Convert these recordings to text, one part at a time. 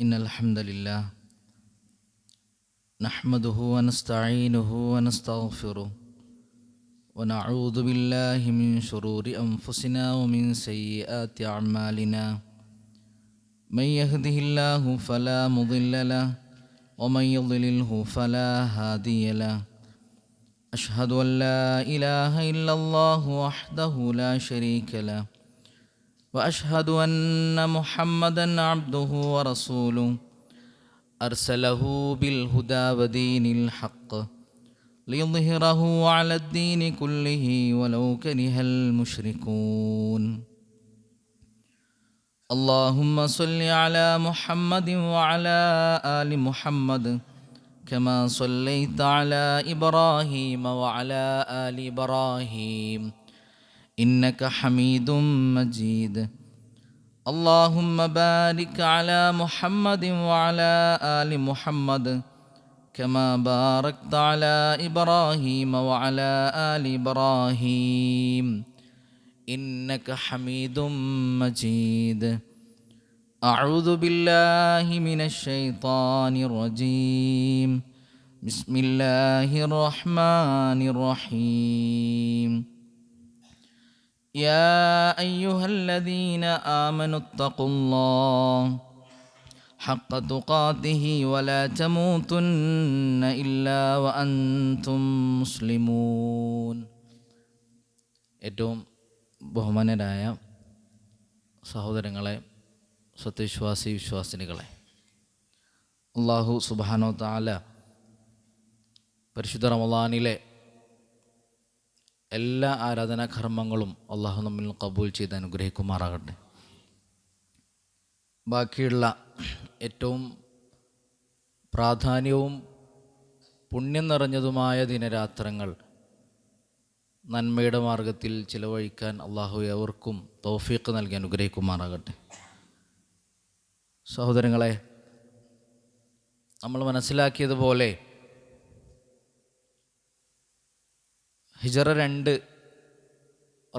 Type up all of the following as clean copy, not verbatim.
إن الحمد لله نحمده ونستعينه ونستغفره ونعوذ بالله من شرور أنفسنا ومن سيئات أعمالنا من يهده الله فلا مضل له ومن يضلله فلا هادي له أشهد أن لا إله إلا الله وحده لا شريك له وأشهد أن محمدًا عبده ورسوله أرسله بالهدى ودين الحق ليظهره على الدين كله ولو كره المشركون. اللهم صل على محمد وعلى آل محمد كما صليت على إبراهيم وعلى آل إبراهيم إنك حميد مجيد. اللهم بارك على محمد وعلى آل محمد كما باركت على إبراهيم وعلى آل إبراهيم إنك حميد مجيد. أعوذ بالله من الشيطان الرجيم. بسم الله الرحمن الرحيم. يا أيها الذين آمنوا اتقوا الله حق تقاته ولا تموتن إلا وأنتم مسلمون. ഏറ്റവും ബഹുമാനരായ സഹോദരങ്ങളെ, സത്യവിശ്വാസി വിശ്വാസിനികളെ, അല്ലാഹു സുബ്ഹാനഹു വ തആല പരിശുദ്ധ റമളാനിലെ എല്ലാ ആരാധനാകർമ്മങ്ങളും അള്ളാഹു നമ്മിൽ കബൂൽ ചെയ്ത് അനുഗ്രഹിക്കുമാറാകട്ടെ. ബാക്കിയുള്ള ഏറ്റവും പ്രാധാന്യവും പുണ്യം നിറഞ്ഞതുമായ ദിനരാത്രങ്ങൾ നന്മയുടെ മാർഗത്തിൽ ചിലവഴിക്കാൻ അള്ളാഹു എവർക്കും തൗഫീഖ് നൽകി അനുഗ്രഹിക്കുമാറാകട്ടെ. സഹോദരങ്ങളെ, നമ്മൾ മനസ്സിലാക്കിയതുപോലെ ഹിജറ 2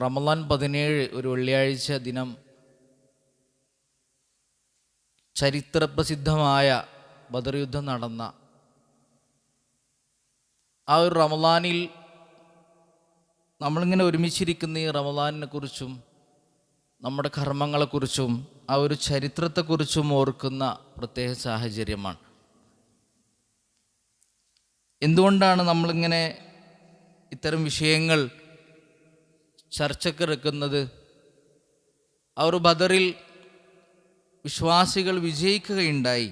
റമളാൻ 17 ഒരു വെള്ളിയാഴ്ച ദിനം ചരിത്രപ്രസിദ്ധമായ ബദർ യുദ്ധം നടന്ന ആ ഒരു റമളാനിൽ നമ്മളിങ്ങനെ ഒരുമിച്ചിരിക്കുന്ന ഈ റമളാനിനെ കുറിച്ചും നമ്മുടെ കർമ്മങ്ങളെക്കുറിച്ചും ആ ഒരു ചരിത്രത്തെക്കുറിച്ചും ഓർക്കുന്ന പ്രത്യേക സാഹചര്യമാണ്. എന്തുകൊണ്ടാണ് നമ്മളിങ്ങനെ ഇത്തരം വിഷയങ്ങൾ ചർച്ചക്കെടുക്കുന്നത്? ആ ഒരു ബദറിൽ വിശ്വാസികൾ വിജയിക്കുകയുണ്ടായി.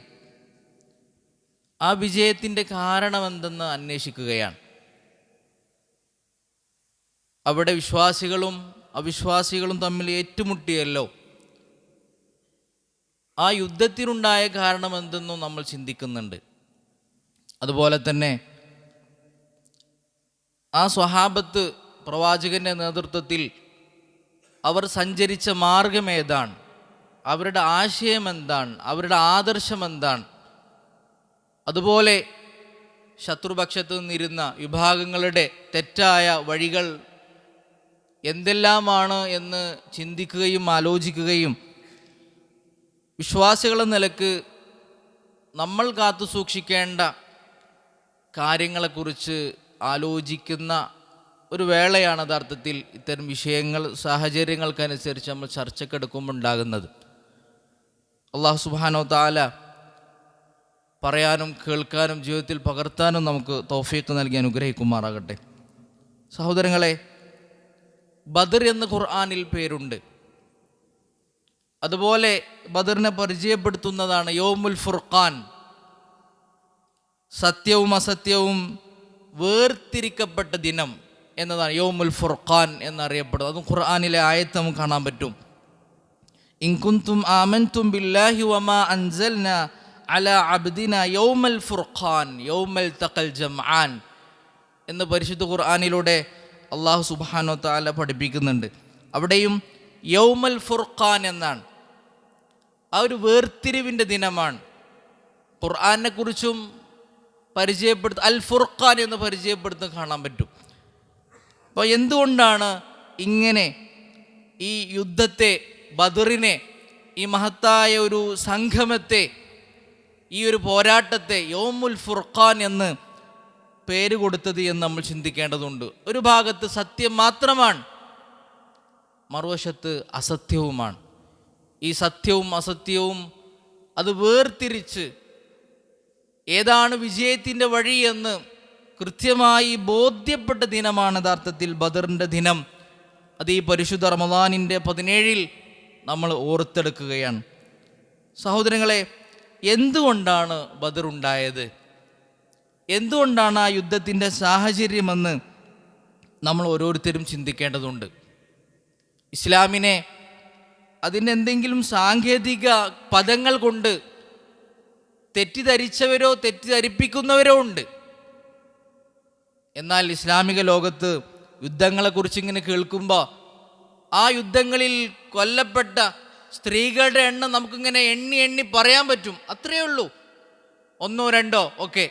ആ വിജയത്തിൻ്റെ കാരണമെന്തെന്ന് അന്വേഷിക്കുകയാണ്. അവിടെ വിശ്വാസികളും അവിശ്വാസികളും തമ്മിൽ ഏറ്റുമുട്ടിയല്ലോ. ആ യുദ്ധത്തിനുണ്ടായ കാരണമെന്തെന്നും നമ്മൾ ചിന്തിക്കുന്നുണ്ട്. അതുപോലെ തന്നെ ആ സ്വഹാബത്ത് പ്രവാചകൻ്റെ നേതൃത്വത്തിൽ അവർ സഞ്ചരിച്ച മാർഗം ഏതാണ്, അവരുടെ ആശയം എന്താണ്, അവരുടെ ആദർശം എന്താണ്, അതുപോലെ ശത്രുപക്ഷത്ത് നിന്നിരുന്ന വിഭാഗങ്ങളുടെ തെറ്റായ വഴികൾ എന്തെല്ലാമാണ് എന്ന് ചിന്തിക്കുകയും ആലോചിക്കുകയും വിശ്വാസികളെന്ന നിലക്ക് നമ്മൾ കാത്തു സൂക്ഷിക്കേണ്ട കാര്യങ്ങളെക്കുറിച്ച് ആലോചിക്കുന്ന ഒരു വേളയാണ് യഥാർത്ഥത്തിൽ ഇത്തരം വിഷയങ്ങൾ സാഹചര്യങ്ങൾക്കനുസരിച്ച് നമ്മൾ ചർച്ചക്കെടുക്കുമ്പോൾ ഉണ്ടാകുന്നത്. അല്ലാഹു സുബ്ഹാനഹു വ തആല പറയാനും കേൾക്കാനും ജീവിതത്തിൽ പകർത്താനും നമുക്ക് തൗഫീഖ് നൽകി അനുഗ്രഹിക്കുമാറാകട്ടെ. സഹോദരങ്ങളെ, ബദർ എന്ന് ഖുർആനിൽ പേരുണ്ട്. അതുപോലെ ബദറിനെ പരിചയപ്പെടുത്തുന്നതാണ് യൗമുൽ ഫുർഖാൻ, സത്യവും അസത്യവും വേർതിരിക്കപ്പെട്ട ദിനം എന്നതാണ് യൗമുൽ ഫുർഖാൻ എന്നറിയപ്പെടുന്നത്. അതും ഖുർആനിലെ ആയത്ത് നമുക്ക് കാണാൻ പറ്റും. ഇൻ കുൻതും ആമൻതും ബില്ലാഹി വമാ അൻസൽനാ അലാ അബ്ദിനാ യൗമൽ ഫുർഖാൻ യൗമൽ തഖൽ ജംആൻ എന്ന് പരിശുദ്ധ ഖുർആനിലൂടെ അല്ലാഹു സുബ്ഹാനഹു വ തആല പഠിപ്പിക്കുന്നുണ്ട്. അവിടെയും യൗമൽ ഫുർഖാൻ എന്നാണ്. ആ ഒരു വേർതിരിവിൻ്റെ ദിനമാണ്. ഖുർആനെ കുറിച്ചും അൽ ഫുർഖാൻ എന്ന് പരിചയപ്പെടുത്തുന്നത് കാണാൻ പറ്റും. അപ്പോൾ എന്തുകൊണ്ടാണ് ഇങ്ങനെ ഈ യുദ്ധത്തെ, ബദറിനെ, ഈ മഹത്തായ ഒരു സംഗമത്തെ ഈ ഒരു പോരാട്ടത്തെ യൗമുൽ ഫുർഖാൻ എന്ന് പേര് കൊടുത്തത് എന്ന് നമ്മൾ ചിന്തിക്കേണ്ടതുണ്ട്. ഒരു ഭാഗത്ത് സത്യം മാത്രമാണ്, മറുവശത്ത് അസത്യവുമാണ്. ഈ സത്യവും അസത്യവും അത് വേർതിരിച്ച് ഏതാണ് വിജയത്തിൻ്റെ വഴി എന്ന് കൃത്യമായി ബോധ്യപ്പെട്ട ദിനമാണ് യഥാർത്ഥത്തിൽ ബദറിൻ്റെ ദിനം. അത് ഈ പരിശുദ്ധ റമദാനിൻ്റെ 17 നമ്മൾ ഓർത്തെടുക്കുകയാണ്. സഹോദരങ്ങളെ, എന്തുകൊണ്ടാണ് ബദർ ഉണ്ടായത്? എന്തുകൊണ്ടാണ് ആ യുദ്ധത്തിൻ്റെ സാഹചര്യമെന്ന് നമ്മൾ ഓരോരുത്തരും ചിന്തിക്കേണ്ടതുണ്ട്. ഇസ്ലാമിനെ അതിൻ്റെ എന്തെങ്കിലും സാങ്കേതിക പദങ്ങൾ കൊണ്ട് തെറ്റിദ്ധരിച്ചവരോ തെറ്റിദ്ധരിപ്പിക്കുന്നവരോ ഉണ്ട്. എന്നാൽ ഇസ്ലാമിക ലോകത്ത് യുദ്ധങ്ങളെക്കുറിച്ച് ഇങ്ങനെ കേൾക്കുമ്പോൾ ആ യുദ്ധങ്ങളിൽ കൊല്ലപ്പെട്ട സ്ത്രീകളുടെ എണ്ണം നമുക്കിങ്ങനെ എണ്ണി എണ്ണി പറയാൻ പറ്റും. അത്രയേ ഉള്ളൂ, 1 2 ഒക്കെ.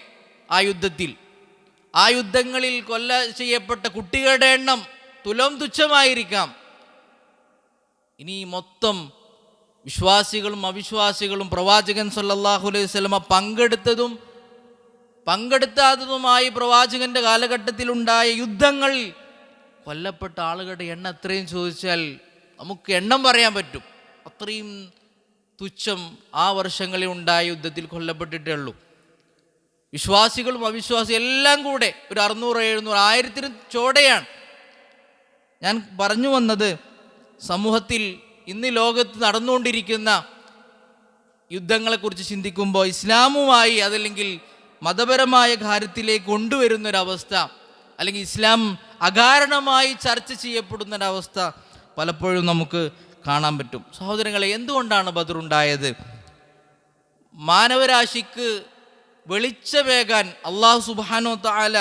ആ യുദ്ധങ്ങളിൽ കൊല്ല ചെയ്യപ്പെട്ട കുട്ടികളുടെ എണ്ണം തുച്ഛമായിരിക്കാം. ഇനി മൊത്തം വിശ്വാസികളും അവിശ്വാസികളും പ്രവാചകൻ സല്ലല്ലാഹു അലൈഹി വസല്ലമ പങ്കെടുത്താത്തതുമായി പ്രവാചകന്റെ കാലഘട്ടത്തിലുണ്ടായ യുദ്ധങ്ങളിൽ കൊല്ലപ്പെട്ട ആളുകളുടെ എണ്ണം എത്രയും ചോദിച്ചാൽ നമുക്ക് എണ്ണം പറയാൻ പറ്റും. അത്രയും തുച്ഛം ആ വർഷങ്ങളിൽ ഉണ്ടായ യുദ്ധത്തിൽ കൊല്ലപ്പെട്ടിട്ടേ ഉള്ളൂ. വിശ്വാസികളും അവിശ്വാസികളും എല്ലാം കൂടെ ഒരു 600 700 1000 ചോടെയാണ്. ഞാൻ പറഞ്ഞു വന്നത്, സമൂഹത്തിൽ ഇന്ന് ലോകത്ത് നടന്നുകൊണ്ടിരിക്കുന്ന യുദ്ധങ്ങളെക്കുറിച്ച് ചിന്തിക്കുമ്പോൾ ഇസ്ലാമുമായി അതല്ലെങ്കിൽ മതപരമായ കാര്യത്തിലേക്ക് കൊണ്ടുവരുന്നൊരവസ്ഥ, അല്ലെങ്കിൽ ഇസ്ലാം അകാരണമായി ചർച്ച ചെയ്യപ്പെടുന്നൊരവസ്ഥ പലപ്പോഴും നമുക്ക് കാണാൻ പറ്റും. സഹോദരങ്ങളെ, എന്തുകൊണ്ടാണ് ബദർ ഉണ്ടായത്? മാനവരാശിക്ക് വെളിച്ചമേകാൻ അല്ലാഹു സുബ്ഹാനഹു വ തആല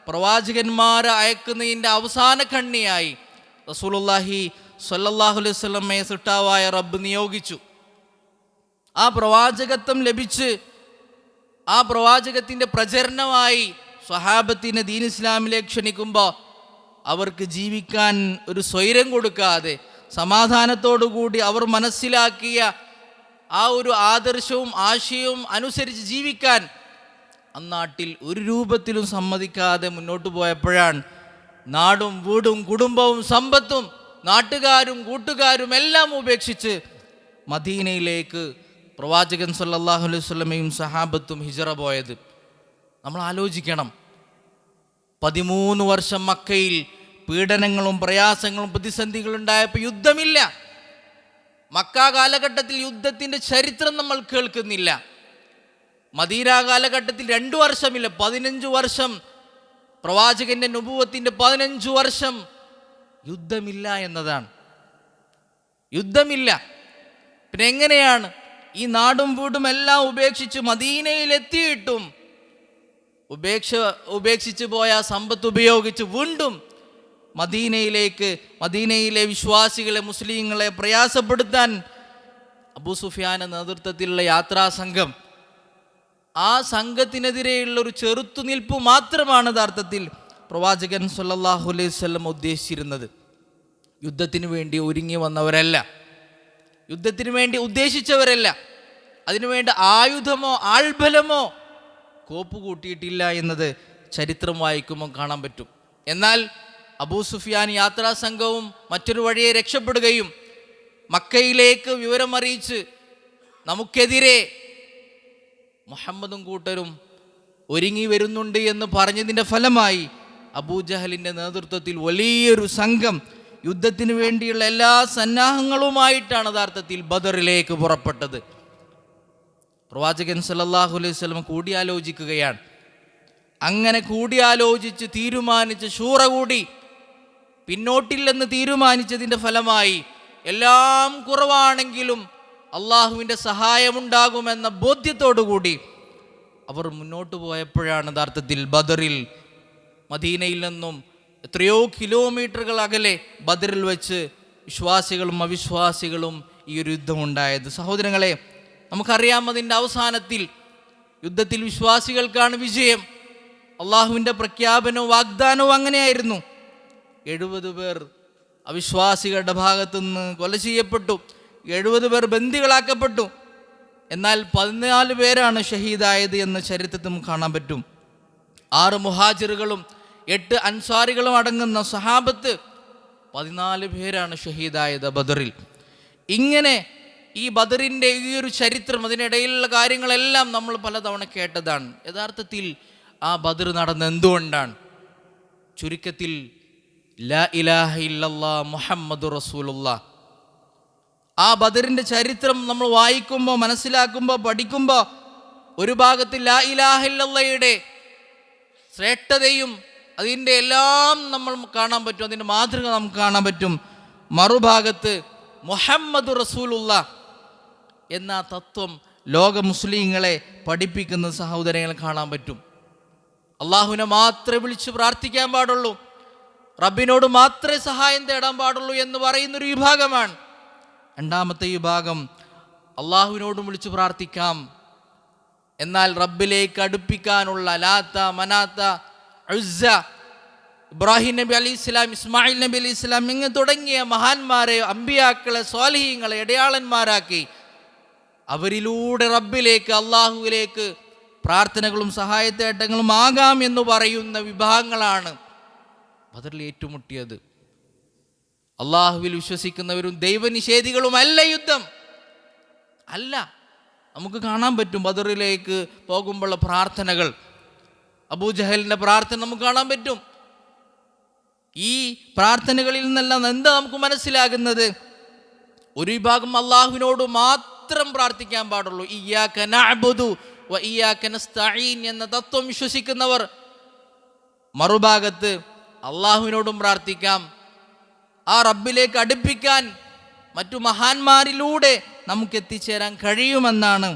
പ്രവാചകന്മാരെ അയക്കുന്നതിൻ്റെ അവസാന കണ്ണിയായി റസൂലുള്ളാഹി സ്വല്ലല്ലാഹു അലൈഹി വസല്ലമയെ സിട്ടാവായ റബ്ബ് നിയോഗിച്ചു. ആ പ്രവാചകത്വം ലഭിച്ച് ആ പ്രവാചകത്തിൻ്റെ പ്രചരണമായി സ്വഹാബത്തിനെ ദീൻ ഇസ്ലാമിലേക്ക് ക്ഷണിക്കുമ്പോൾ അവർക്ക് ജീവിക്കാൻ ഒരു സ്വൈരം കൊടുക്കാതെ സമാധാനത്തോടുകൂടി അവർ മനസ്സിലാക്കിയ ആ ഒരു ആദർശവും ആശയവും അനുസരിച്ച് ജീവിക്കാൻ അന്നാട്ടിൽ ഒരു രൂപത്തിലും സമ്മതിക്കാതെ മുന്നോട്ട് പോയപ്പോഴാണ് നാടും വീടും കുടുംബവും സമ്പത്തും നാട്ടുകാരും കൂട്ടുകാരും എല്ലാം ഉപേക്ഷിച്ച് മദീനയിലേക്ക് പ്രവാചകൻ സല്ലല്ലാഹു അലൈഹി വസല്ലമയും സഹാബത്തും ഹിജറ പോയത്. നമ്മൾ ആലോചിക്കണം, 13 വർഷം മക്കയിൽ പീഡനങ്ങളും പ്രയാസങ്ങളും പ്രതിസന്ധികളും ഉണ്ടായപ്പോൾ യുദ്ധമില്ല. മക്ക കാലഘട്ടത്തിൽ യുദ്ധത്തിൻ്റെ ചരിത്രം നമ്മൾ കേൾക്കുന്നില്ല. മദീന കാലഘട്ടത്തിൽ 2 വർഷമില്ല, 15 വർഷം. പ്രവാചകന്റെ നുബുവത്തിൻ്റെ 15 വർഷം യുദ്ധമില്ല എന്നതാണ്. യുദ്ധമില്ല. പിന്നെ എങ്ങനെയാണ് ഈ നാടും വീടും എല്ലാം ഉപേക്ഷിച്ച് മദീനയിലെത്തിയിട്ടും ഉപേക്ഷിച്ച് പോയ സമ്പത്ത് ഉപയോഗിച്ച് വീണ്ടും മദീനയിലെ വിശ്വാസികളെ മുസ്ലിങ്ങളെ പ്രയാസപ്പെടുത്താൻ അബൂ സുഫിയാന്റെ നേതൃത്വത്തിലുള്ള യാത്രാ സംഘം, ആ സംഘത്തിനെതിരെയുള്ള ഒരു ചെറുത്തുനിൽപ്പ് മാത്രമാണ് യഥാർത്ഥത്തിൽ പ്രവാചകൻ സല്ലല്ലാഹു അലൈഹി വസല്ലം ഉദ്ദേശിച്ചിരുന്നത്. യുദ്ധത്തിന് വേണ്ടി ഒരുങ്ങി വന്നവരല്ല, യുദ്ധത്തിന് വേണ്ടി ഉദ്ദേശിച്ചവരല്ല, അതിനുവേണ്ട ആയുധമോ ആൾബലമോ കോപ്പ് കൂട്ടിയിട്ടില്ല എന്നത് ചരിത്രം വായിക്കുമ്പോൾ കാണാൻ പറ്റും. എന്നാൽ അബൂ സുഫിയാൻ യാത്രാ സംഘവും മറ്റൊരു വഴിയെ രക്ഷപ്പെടുകയും മക്കയിലേക്ക് വിവരമറിയിച്ച് നമുക്കെതിരെ മുഹമ്മദും കൂട്ടരും ഒരുങ്ങി വരുന്നുണ്ട് എന്ന് പറഞ്ഞതിൻ്റെ ഫലമായി അബൂജഹലിൻ്റെ നേതൃത്വത്തിൽ വലിയൊരു സംഘം യുദ്ധത്തിന് വേണ്ടിയുള്ള എല്ലാ സന്നാഹങ്ങളുമായിട്ടാണ് യഥാർത്ഥത്തിൽ ബദറിലേക്ക് പുറപ്പെട്ടത്. പ്രവാചകൻ സല്ലല്ലാഹു അലൈഹി വസല്ലം കൂടിയാലോചിക്കുകയാണ്. അങ്ങനെ കൂടിയാലോചിച്ച് തീരുമാനിച്ച് ശൂറ കൂടി പിന്നോട്ടില്ലെന്ന് തീരുമാനിച്ചതിൻ്റെ ഫലമായി എല്ലാം കുറവാണെങ്കിലും അള്ളാഹുവിൻ്റെ സഹായമുണ്ടാകുമെന്ന ബോധ്യത്തോടുകൂടി അവർ മുന്നോട്ട് പോയപ്പോഴാണ് യഥാർത്ഥത്തിൽ ബദറിൽ, മദീനയിൽ നിന്നും എത്രയോ കിലോമീറ്ററുകൾ അകലെ ബദറിൽ വെച്ച് വിശ്വാസികളും അവിശ്വാസികളും ഈ ഒരു യുദ്ധമുണ്ടായത്. സഹോദരങ്ങളെ, നമുക്കറിയാം അതിൻ്റെ അവസാനത്തിൽ യുദ്ധത്തിൽ വിശ്വാസികൾക്കാണ് വിജയം. അള്ളാഹുവിൻ്റെ പ്രഖ്യാപനവും വാഗ്ദാനവും അങ്ങനെയായിരുന്നു. 70 പേർ അവിശ്വാസികളുടെ ഭാഗത്തുനിന്ന് കൊല ചെയ്യപ്പെട്ടു, 70 പേർ ബന്ദികളാക്കപ്പെട്ടു. എന്നാൽ 14 പേരാണ് ഷഹീദായത് എന്ന് ചരിത്രത്തിൽ നമുക്ക് കാണാൻ പറ്റും. 6 മുഹാജിറുകളും 8 അൻസാരികളും അടങ്ങുന്ന സഹാബത്ത് 14 പേരാണ് ഷഹീദായത് ബദറിൽ. ഇങ്ങനെ ഈ ബദറിൻ്റെ ഈ ഒരു ചരിത്രം, അതിനിടയിലുള്ള കാര്യങ്ങളെല്ലാം നമ്മൾ പലതവണ കേട്ടതാണ്. യഥാർത്ഥത്തിൽ ആ ബദർ നടന്ന എന്തുകൊണ്ടാണ്? ചുരുക്കത്തിൽ ലാ ഇലാഹ ഇല്ലല്ലാഹ് മുഹമ്മദുർ റസൂലുള്ളാഹ്. ആ ബദറിൻ്റെ ചരിത്രം നമ്മൾ വായിക്കുമ്പോൾ, മനസ്സിലാക്കുമ്പോൾ, പഠിക്കുമ്പോൾ ഒരു ഭാഗത്ത് ലാ ഇലാഹ ഇല്ലല്ലാഹയുടെ ശ്രേഷ്ഠതയും അതിൻ്റെ എല്ലാം നമ്മൾ കാണാൻ പറ്റും, അതിൻ്റെ മാതൃക നമുക്ക് കാണാൻ പറ്റും. മറുഭാഗത്ത് മുഹമ്മദുർ റസൂലുള്ളാഹ് എന്ന തത്വം ലോക മുസ്ലിങ്ങളെ പഠിപ്പിക്കുന്ന സഹോദരങ്ങളെ കാണാൻ പറ്റും. അള്ളാഹുവിനെ മാത്രമേ വിളിച്ച് പ്രാർത്ഥിക്കാൻ പാടുള്ളൂ, റബ്ബിനോട് മാത്രമേ സഹായം തേടാൻ പാടുള്ളൂ എന്ന് പറയുന്നൊരു വിഭാഗമാണ്. രണ്ടാമത്തെ വിഭാഗം അള്ളാഹുവിനോടും വിളിച്ച് പ്രാർത്ഥിക്കാം, എന്നാൽ റബ്ബിലേക്ക് അടുപ്പിക്കാനുള്ള ലാത്ത, മനാത്ത, ഉസ്സ, ഇബ്രാഹിം നബി അലൈഹി ഇസ്ലാം, ഇസ്മായിൽ നബി അലൈഹി ഇസ്ലാം ഇങ്ങനെ തുടങ്ങിയ മഹാന്മാരെ, അമ്പിയാക്കളെ, സ്വാലിഹീങ്ങളെ ഇടയാളന്മാരാക്കി അവരിലൂടെ റബ്ബിലേക്ക്, അള്ളാഹുവിലേക്ക് പ്രാർത്ഥനകളും സഹായത്തേട്ടങ്ങളും ആകാം എന്ന് പറയുന്ന വിഭാഗങ്ങളാണ് ബദറിൽ ഏറ്റുമുട്ടിയത്. അള്ളാഹുവിൽ വിശ്വസിക്കുന്നവരും ദൈവനിഷേധികളുമല്ല യുദ്ധം അല്ല. നമുക്ക് കാണാൻ പറ്റും ബദറിലേക്ക് പോകുമ്പോഴുള്ള പ്രാർത്ഥനകൾ. അബൂജഹലിൻ്റെ പ്രാർത്ഥന നമുക്ക് കാണാൻ പറ്റും. ഈ പ്രാർത്ഥനകളിൽ നിന്നെല്ലാം എന്താ നമുക്ക് മനസ്സിലാകുന്നത്? ഒരു വിഭാഗം അള്ളാഹുവിനോട് മാത്രം പ്രാർത്ഥിക്കാൻ പാടുള്ളൂ, ഇയ്യാക നഅ്ബുദു വ ഇയ്യാക നസ്തഈൻ എന്ന തത്വം വിശ്വസിക്കുന്നവർ. മറുഭാഗത്ത് അള്ളാഹുവിനോടും പ്രാർത്ഥിക്കാം, ആ റബ്ബിലേക്ക് അടുപ്പിക്കാൻ മറ്റു മഹാന്മാരിലൂടെ നമുക്ക് എത്തിച്ചേരാൻ കഴിയുമെന്നാണ്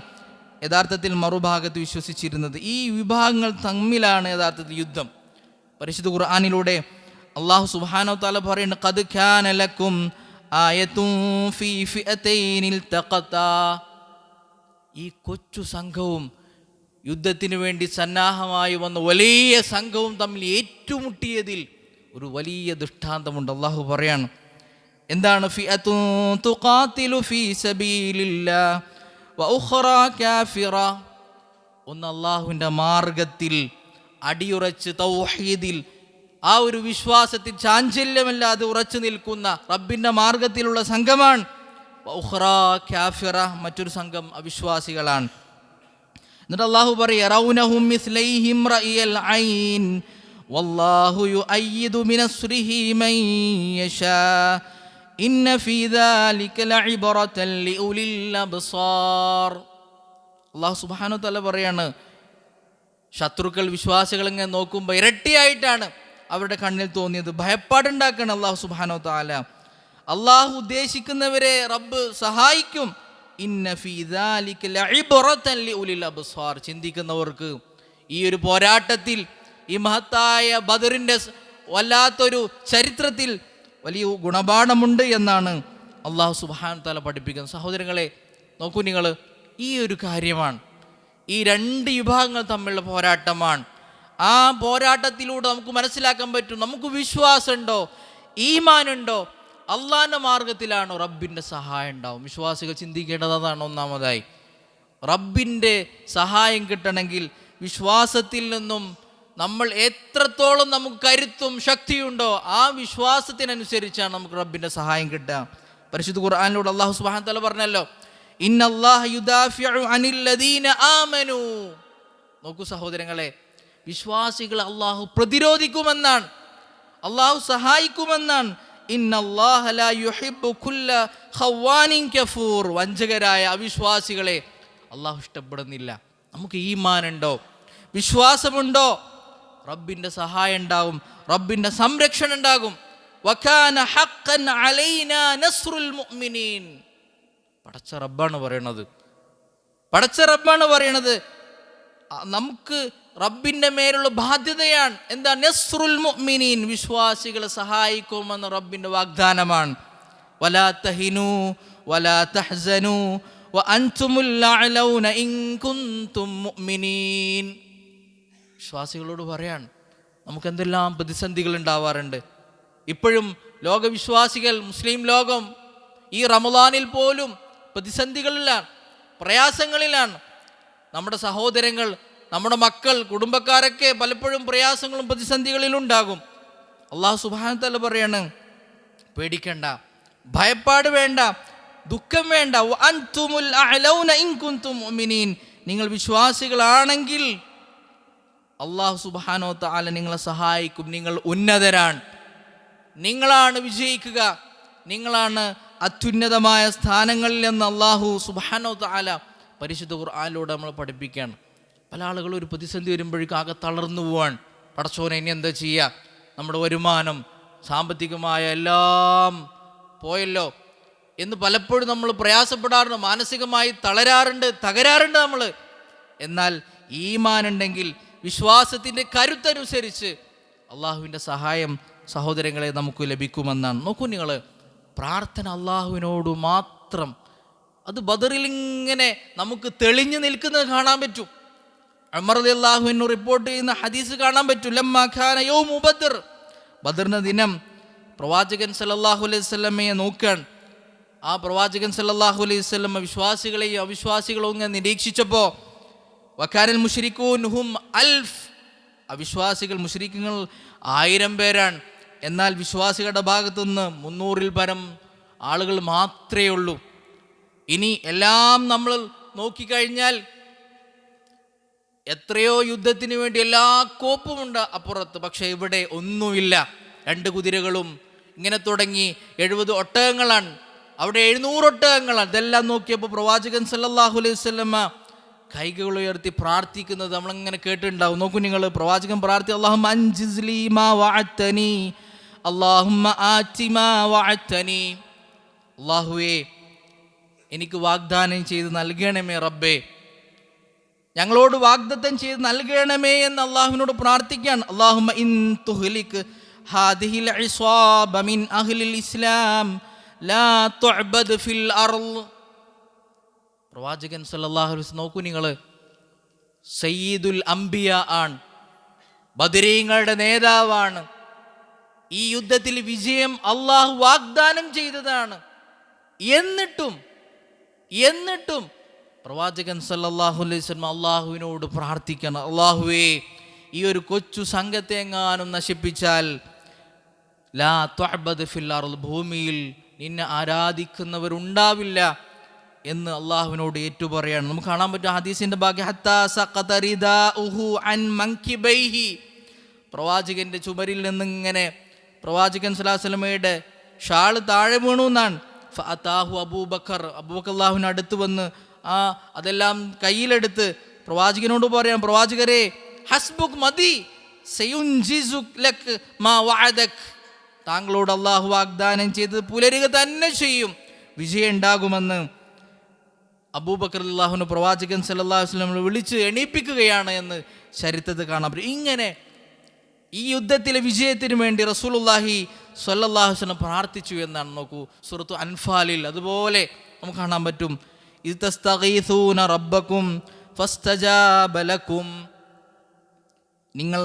യഥാർത്ഥത്തിൽ മറുഭാഗത്ത് വിശ്വസിച്ചിരുന്നത്. ഈ വിഭാഗങ്ങൾ തമ്മിലാണ് യഥാർത്ഥത്തിൽ യുദ്ധം. പരിശുദ്ധ ഖുർആനിലൂടെ അല്ലാഹു സുബ്ഹാനഹു വ തആല പറയുന്നു, ഖദ് കാന ലക്കും ആയത്തുൻ ഫീ ഫിഅതൈനിൽ തഖതാ. ഈ കൊച്ചു സംഘവും യുദ്ധത്തിന് വേണ്ടി സന്നാഹമായി വന്ന വലിയ സംഘവും തമ്മിൽ ഏറ്റുമുട്ടിയതിൽ ഒരു വലിയ ദൃഷ്ടാന്തമുണ്ട്. അല്ലാഹു പറയാണ്, എന്താണ്? ഫിഅത്തുൻ തുഖാതിലു ഫീ സബീലില്ലാഹ് വ ഉഖറാ കാഫിറ. ഒന്ന് അല്ലാഹുവിൻ്റെ മാർഗത്തിൽ അടിയുറച്ച് തൗഹീദിൽ, ആ ഒരു വിശ്വാസത്തിൽ ചാഞ്ചല്യമല്ലാതെ ഉറച്ചു നിൽക്കുന്ന റബ്ബിൻ്റെ മാർഗത്തിലുള്ള സംഘമാണ്. ഉഖ്റാ കാഫിറ, മറ്റൊരു സംഘം അവിശ്വാസികളാണ്. എന്നിട്ട് അല്ലാഹു പറയും, യറൗനഹും മിസ്ലൈഹിം റഅയൽ ഐൻ വല്ലാഹു യുഅയ്യിദു ബിനസ്രിഹി മൻ യശാ ഇന്ന ഫീ ദാലിക ലഇബ്റതൻ ലിഉലിൽ അബ്സാർ. അല്ലാഹു സുബ്ഹാനഹു വ തആല പറയാണ്, ശത്രുക്കൾ വിശ്വാസികൾ ഇങ്ങനെ നോക്കുമ്പോൾ ഇരട്ടിയായിട്ടാണ് അവരുടെ കണ്ണിൽ തോന്നിയത്. ഭയപ്പാടുണ്ടാക്കണം അല്ലാഹു സുബ്ഹാനഹു വ തആല. അള്ളാഹു ഉദ്ദേശിക്കുന്നവരെ റബ്ബ് സഹായിക്കും. ഇന്ന ഫീ ദാലിക ലഇബ്റതൻ ലിഉലിൽ അബ്സാർ. ചിന്തിക്കുന്നവർക്ക് ഈ ഒരു പോരാട്ടത്തിൽ, ഈ മഹത്തായ ബദറിൻ്റെ വല്ലാത്തൊരു ചരിത്രത്തിൽ വലിയ ഗുണപാഠമുണ്ട് എന്നാണ് അല്ലാഹു സുബ്ഹാനഹു വ തആല പഠിപ്പിക്കുന്നത്. സഹോദരങ്ങളെ, നോക്കൂ നിങ്ങൾ, ഈ ഒരു കാര്യമാണ്, ഈ രണ്ട് വിഭാഗങ്ങൾ തമ്മിലുള്ള പോരാട്ടമാണ്. ആ പോരാട്ടത്തിലൂടെ നമുക്ക് മനസ്സിലാക്കാൻ പറ്റും, നമുക്ക് വിശ്വാസമുണ്ടോ, ഈമാനുണ്ടോ, അള്ളാഹിൻ്റെ മാർഗത്തിലാണോ, റബ്ബിൻ്റെ സഹായം ഉണ്ടാവും. വിശ്വാസികൾ ചിന്തിക്കേണ്ടത് അതാണ്. ഒന്നാമതായി റബ്ബിൻ്റെ സഹായം കിട്ടണമെങ്കിൽ വിശ്വാസത്തിൽ നിന്നും നമ്മൾ എത്രത്തോളം നമുക്ക് കരുത്തും ശക്തിയുണ്ടോ ആ വിശ്വാസത്തിനനുസരിച്ചാണ് നമുക്ക് റബ്ബിൻ്റെ സഹായം കിട്ടുക. പരിശുദ്ധ ഖുർആനിലൂടെ അല്ലാഹു സുബ്ഹാനഹു വ തആല പറഞ്ഞല്ലോ, ഇന്നല്ലാഹ യുദാഫിഉ അനിൽ ലദീന ആമനൂ. നോക്കൂ സഹോദരങ്ങളെ, വിശ്വാസികൾ അള്ളാഹു പ്രതിരോധിക്കുമെന്നാണ്, അള്ളാഹു സഹായിക്കുമെന്നാണ്. ഇന്നല്ലാഹ ലാ യുഹിബ്ബു കുല്ല ഖവ്വാനിൻ കഫൂർ. വഞ്ചകരായ അവിശ്വാസികളെ അള്ളാഹു ഇഷ്ടപ്പെടുന്നില്ല. നമുക്ക് ഈമാനുണ്ടോ, വിശ്വാസമുണ്ടോ, റബ്ബിൻ്റെ സഹായം ഉണ്ടാകും, റബ്ബിൻ്റെ സംരക്ഷണം ഉണ്ടാകും. വകാന ഹഖ്ഖൻ അലൈനാ നസ്റുൽ മുഅ്മിനീൻ. പടച്ച റബ്ബാണ് പറയണത്, നമുക്ക് റബ്ബിൻ്റെ മേലുള്ള ബാധ്യതയാണ്. എന്താ? നസ്റുൽ മുഅ്മിനീൻ, വിശ്വാസികളെ സഹായിക്കുമെന്ന് റബ്ബിൻ്റെ വാഗ്ദാനമാണ്. വലാ തഹിനു വലാ തഹ്സനു വഅൻതുമുൽ അഅലൗന ഇൻ കുൻതും മുഅ്മിനീൻ. വിശ്വാസികളോട് പറയാണ്, നമുക്ക് എന്തെല്ലാം പ്രതിസന്ധികൾ ഉണ്ടാവാറുണ്ട്. ഇപ്പോഴും ലോകവിശ്വാസികൾ, മുസ്ലിം ലോകം ഈ റമളാനിൽ പോലും പ്രതിസന്ധികളിലാണ്. പ്രയാസങ്ങളിലാണ്. നമ്മുടെ സഹോദരങ്ങൾ, നമ്മുടെ മക്കൾ, കുടുംബക്കാരൊക്കെ പലപ്പോഴും പ്രയാസങ്ങളും പ്രതിസന്ധികളിലും ഉണ്ടാകും. അള്ളാഹു സുബ്ഹാനഹു വ തആല പറയാണ്, പേടിക്കണ്ട, ഭയപ്പാട് വേണ്ട, ദുഃഖം വേണ്ട. വഅൻതുമുൽ അഅലൗന ഇൻ കുൻതും മുഅ്മിനീൻ, നിങ്ങൾ വിശ്വാസികളാണെങ്കിൽ അള്ളാഹു സുബ്ഹാനഹു വ തആല നിങ്ങളെ സഹായിക്കും. നിങ്ങൾ ഉന്നതരാണ്, നിങ്ങളാണ് വിജയിക്കുക, നിങ്ങളാണ് അത്യുന്നതമായ സ്ഥാനങ്ങളിൽ എന്ന് അള്ളാഹു സുബ്ഹാനഹു വ തആല പരിശുദ്ധ ഖുർആനിലൂടെ നമ്മൾ പഠിപ്പിക്കുകയാണ്. പല ആളുകളും ഒരു പ്രതിസന്ധി വരുമ്പോഴേക്കും ആകെ തളർന്നു പോവാണ്. പടച്ചോനെ ഇനി എന്താ ചെയ്യുക, നമ്മുടെ വരുമാനം, സാമ്പത്തികമായ എല്ലാം പോയല്ലോ എന്ന് പലപ്പോഴും നമ്മൾ പ്രയാസപ്പെടാറുണ്ട്, മാനസികമായി തകരാറുണ്ട് നമ്മൾ. എന്നാൽ ഈമാനുണ്ടെങ്കിൽ, വിശ്വാസത്തിൻ്റെ കരുത്തനുസരിച്ച് അള്ളാഹുവിൻ്റെ സഹായം സഹോദരങ്ങളെ നമുക്ക് ലഭിക്കുമെന്നാണ്. നോക്കൂ നിങ്ങൾ, പ്രാർത്ഥന അള്ളാഹുവിനോട് മാത്രം, അത് ബദറിൽ ഇങ്ങനെ നമുക്ക് തെളിഞ്ഞു നിൽക്കുന്നത് കാണാൻ പറ്റും. ഉമർ റളിയല്ലാഹു അൻഹു റിപ്പോർട്ട് ചെയ്യുന്ന ഹദീസ് കാണാൻ പറ്റും. ലമ്മാ ഖാന യൗമു ബദർ, ബദറിന്റെ ദിനം പ്രവാചകൻ സല്ലല്ലാഹു അലൈഹി വസല്ലമയെ നോക്കാൻ, ആ പ്രവാചകൻ സല്ലല്ലാഹു അലൈഹി വസല്ലമ വിശ്വാസികളെയും അവിശ്വാസികളെയും ഇങ്ങനെ നിരീക്ഷിച്ചപ്പോൾ വകാനൽ മുശ്രികൂൻ ഹും അൽഫ്, അവിശ്വാസികൾ മുശ്രിക്കുകൾ 1000 പേരാണ്. എന്നാൽ വിശ്വാസികളുടെ ഭാഗത്തു നിന്ന് 300-ൽ പരം ആളുകൾ മാത്രമേ ഉള്ളൂ. ഇനി എല്ലാം നമ്മൾ നോക്കിക്കഴിഞ്ഞാൽ എത്രയോ യുദ്ധത്തിന് വേണ്ടി എല്ലാ കോപ്പുമുണ്ട് അപ്പുറത്ത്, പക്ഷേ ഇവിടെ ഒന്നുമില്ല. 2 കുതിരകളും ഇങ്ങനെ തുടങ്ങി 70 ഒട്ടകങ്ങളാണ്, അവിടെ 700 ഒട്ടകങ്ങളാണ്. ഇതെല്ലാം നോക്കിയപ്പോൾ പ്രവാചകൻ സല്ലല്ലാഹു അലൈഹി വസല്ലമ കൈകൾ ഉയർത്തി പ്രാർത്ഥിക്കുന്നത് നമ്മളിങ്ങനെ കേട്ടിട്ടുണ്ടാവും. നോക്കൂ നിങ്ങൾ, പ്രവാചകൻ പ്രാർത്ഥി, അല്ലാഹുമ്മ അൻജിസ്ലി മാ വഅദ്തനി, അല്ലാഹുമ്മ ആതി മാ വഅദ്തനി, അല്ലാഹുവേ എനിക്ക് വാഗ്ദാനം ചെയ്ത് നൽകണമേ റബ്ബേ, ഞങ്ങളോട് വാഗ്ദത്തം ചെയ്ത് നൽകണമേ എന്ന് അള്ളാഹുവിനോട് പ്രാർത്ഥിക്കുകയാണ്. അല്ലാഹുമ്മ ഇൻ തുഹ്ലിക് ഹാദിഹിൽ ഇസ്വാബ മിൻ അഹ്ലിൽ ഇസ്ലാം ലാ തുഅബദ് ഫിൽ അർള്. പ്രവാചകൻ സല്ലല്ലാഹു അലൈഹി വസല്ലം നോക്കൂ നിങ്ങൾ, സയ്യിദുൽ അംബിയ ആണ്, ബദരീങ്ങളുടെ നേതാവാണ്. ഈ യുദ്ധത്തിൽ വിജയം അള്ളാഹു വാഗ്ദാനം ചെയ്തതാണ്. എന്നിട്ടും പ്രവാചകൻ സല്ലല്ലാഹു അലൈഹി വസല്ലം അള്ളാഹുവിനോട് പ്രാർത്ഥിക്കണം, അള്ളാഹുവേ ഈ ഒരു കൊച്ചു സംഘത്തെ എങ്ങാനും നശിപ്പിച്ചാൽ ലാ തുഅബദ് ഫിൽ അർള്, ഭൂമിയിൽ നിന്നെ ആരാധിക്കുന്നവരുണ്ടാവില്ല എന്ന് അള്ളാഹുവിനോട് ഏറ്റുപറയാണ്. നമുക്ക് കാണാൻ പറ്റും ഹദീസിന്റെ ഭാഗ്യ, ഹത്താ സഖത റിദാഉഹു അൻ മൻകിബൈഹി, പ്രവാചകന്റെ ചുമരിൽ നിന്നിങ്ങനെ പ്രവാചകൻ സല്ലല്ലാഹു അലൈഹി വസല്ലമയുടെ ഷാൾ താഴെ വീണു എന്നാണ്. ഫഅതാഹു അബൂബക്കർ അള്ളാഹുവിന് അടുത്ത് വന്ന് അതെല്ലാം കയ്യിലെടുത്ത് പ്രവാചകനോട് പറയാം, പ്രവാചകരെ ഹസ്ബുക് മതി, സയുൻജിസുക് ലക് മാ വഅദക്, താങ്കളോട് അള്ളാഹു വാഗ്ദാനം ചെയ്തത് പുലരുക തന്നെ ചെയ്യും, വിജയം ഉണ്ടാകുമെന്ന് അബൂബക്കർ അള്ളാഹുവിന് പ്രവാചകൻ സല്ലല്ലാഹു അലൈഹി വസല്ലം വിളിച്ച് എണീപ്പിക്കുകയാണ് എന്ന് ചരിത്രത്തിൽ കാണാൻ പറ്റും. ഇങ്ങനെ ഈ യുദ്ധത്തിലെ വിജയത്തിന് വേണ്ടി റസൂലുള്ളാഹി സ്വല്ലല്ലാഹു അലൈഹി വസല്ലം പ്രാർത്ഥിച്ചു എന്നാണ്. നോക്കൂ, സൂറത്തു അൻഫാലിൽ അതുപോലെ നമുക്ക് കാണാൻ പറ്റും, ഇദ് തസ്തഗീസൂന റബ്ബക്കും ഫസ്തജാബ ലക്കും, നിങ്ങൾ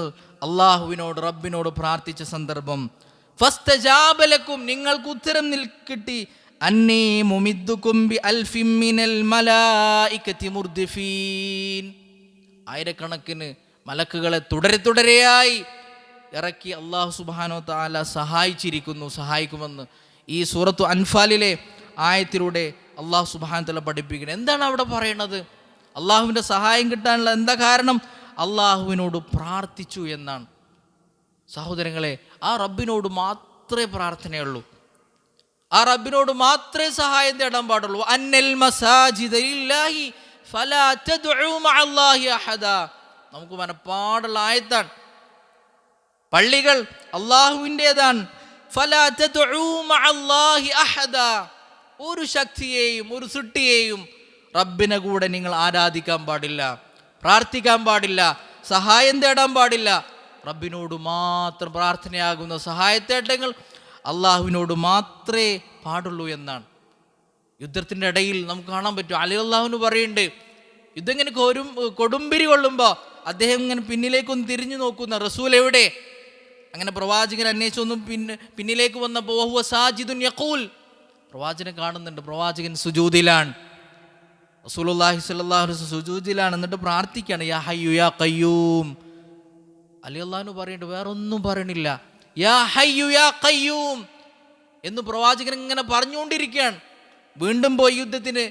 അള്ളാഹുവിനോട് റബ്ബിനോട് പ്രാർത്ഥിച്ച സന്ദർഭം, ഫസ്തജാബ ലക്കും നിങ്ങൾക്ക് ഉത്തരം കിട്ടി, അന്നീ മുമിദ്ദുകും ബി അൽഫിൻ മിനൽ മലായികതി മുർദിഫീൻ, 1000കണക്കിന് മലക്കുകളെ തുടരെയായി ഇറക്കി അള്ളാഹു സുബ്ഹാനഹു വ തആല സഹായിക്കുമെന്ന് ഈ സൂറത്തു അൻഫാലിലെ ആയത്തിലൂടെ അള്ളാഹു സുബ്ഹാനഹു വ തആല പഠിപ്പിക്കുന്നത്. എന്താണ് അവിടെ പറയണത്? അള്ളാഹുവിൻ്റെ സഹായം കിട്ടാനുള്ള എന്താ കാരണം? അള്ളാഹുവിനോട് പ്രാർത്ഥിച്ചു എന്നാണ്. സഹോദരങ്ങളെ, ആ റബ്ബിനോട് മാത്രമേ പ്രാർത്ഥനയുള്ളൂ, ആ റബ്ബിനോട് മാത്രമേ സഹായം തേടാൻ പാടുള്ളൂ. അന്നൽ മസാജിദ ലില്ലാഹി ഫലാ തദ്ഉ മഅല്ലാഹി അഹദാ, നമുക്ക് മനപ്പാടുള്ള ആയത്താണ്. പള്ളികൾ അള്ളാഹുവിൻ്റെതാണ്. ഫലാ തദ്ഉ മഅല്ലാഹി അഹദാ, ഒരു ശക്തിയെയും ഒരു സൃഷ്ടിയെയും റബ്ബിനെ കൂടെ നിങ്ങൾ ആരാധിക്കാൻ പാടില്ല, പ്രാർത്ഥിക്കാൻ പാടില്ല, സഹായം തേടാൻ പാടില്ല. റബ്ബിനോട് മാത്രം പ്രാർത്ഥനയാകുന്ന സഹായത്തേട്ടങ്ങൾ അള്ളാഹുവിനോട് മാത്രമേ പാടുള്ളൂ എന്നാണ്. യുദ്ധത്തിൻ്റെ ഇടയിൽ നമുക്ക് കാണാൻ പറ്റും, അലി അള്ളാഹുവിന് പറയുന്നുണ്ട്, യുദ്ധം ഇങ്ങനെ കൊടുമ്പിരി കൊള്ളുമ്പോൾ അദ്ദേഹം ഇങ്ങനെ പിന്നിലേക്കൊന്ന് തിരിഞ്ഞു നോക്കുന്ന, റസൂൽ എവിടെ? അങ്ങനെ പ്രവാചകൻ അന്വേഷിച്ചൊന്നും പിന്നിലേക്ക് വന്നപ്പോൾ വഹുവ സാജിദുൻ യഖൂൽ, പ്രവാചകനെ കാണുന്നുണ്ട്, പ്രവാചകൻ സുജൂദിലാണ്. റസൂലുള്ളാഹി സ്വല്ലല്ലാഹു അലൈഹി വസല്ലം സുജൂദിലാണ്, എന്നിട്ട് പ്രാർത്ഥിക്കുകയാണ്, യാ ഹയ്യു യാ ഖയ്യൂം. അലി അള്ളാഹു പറയുന്നുണ്ട്, വേറൊന്നും പറയണില്ല, യാ ഹയ്യു യാ ഖയ്യൂം എന്ന് പ്രവാചകൻ ഇങ്ങനെ പറഞ്ഞുകൊണ്ടിരിക്കുകയാണ്. വീണ്ടും പോയി യുദ്ധത്തിന്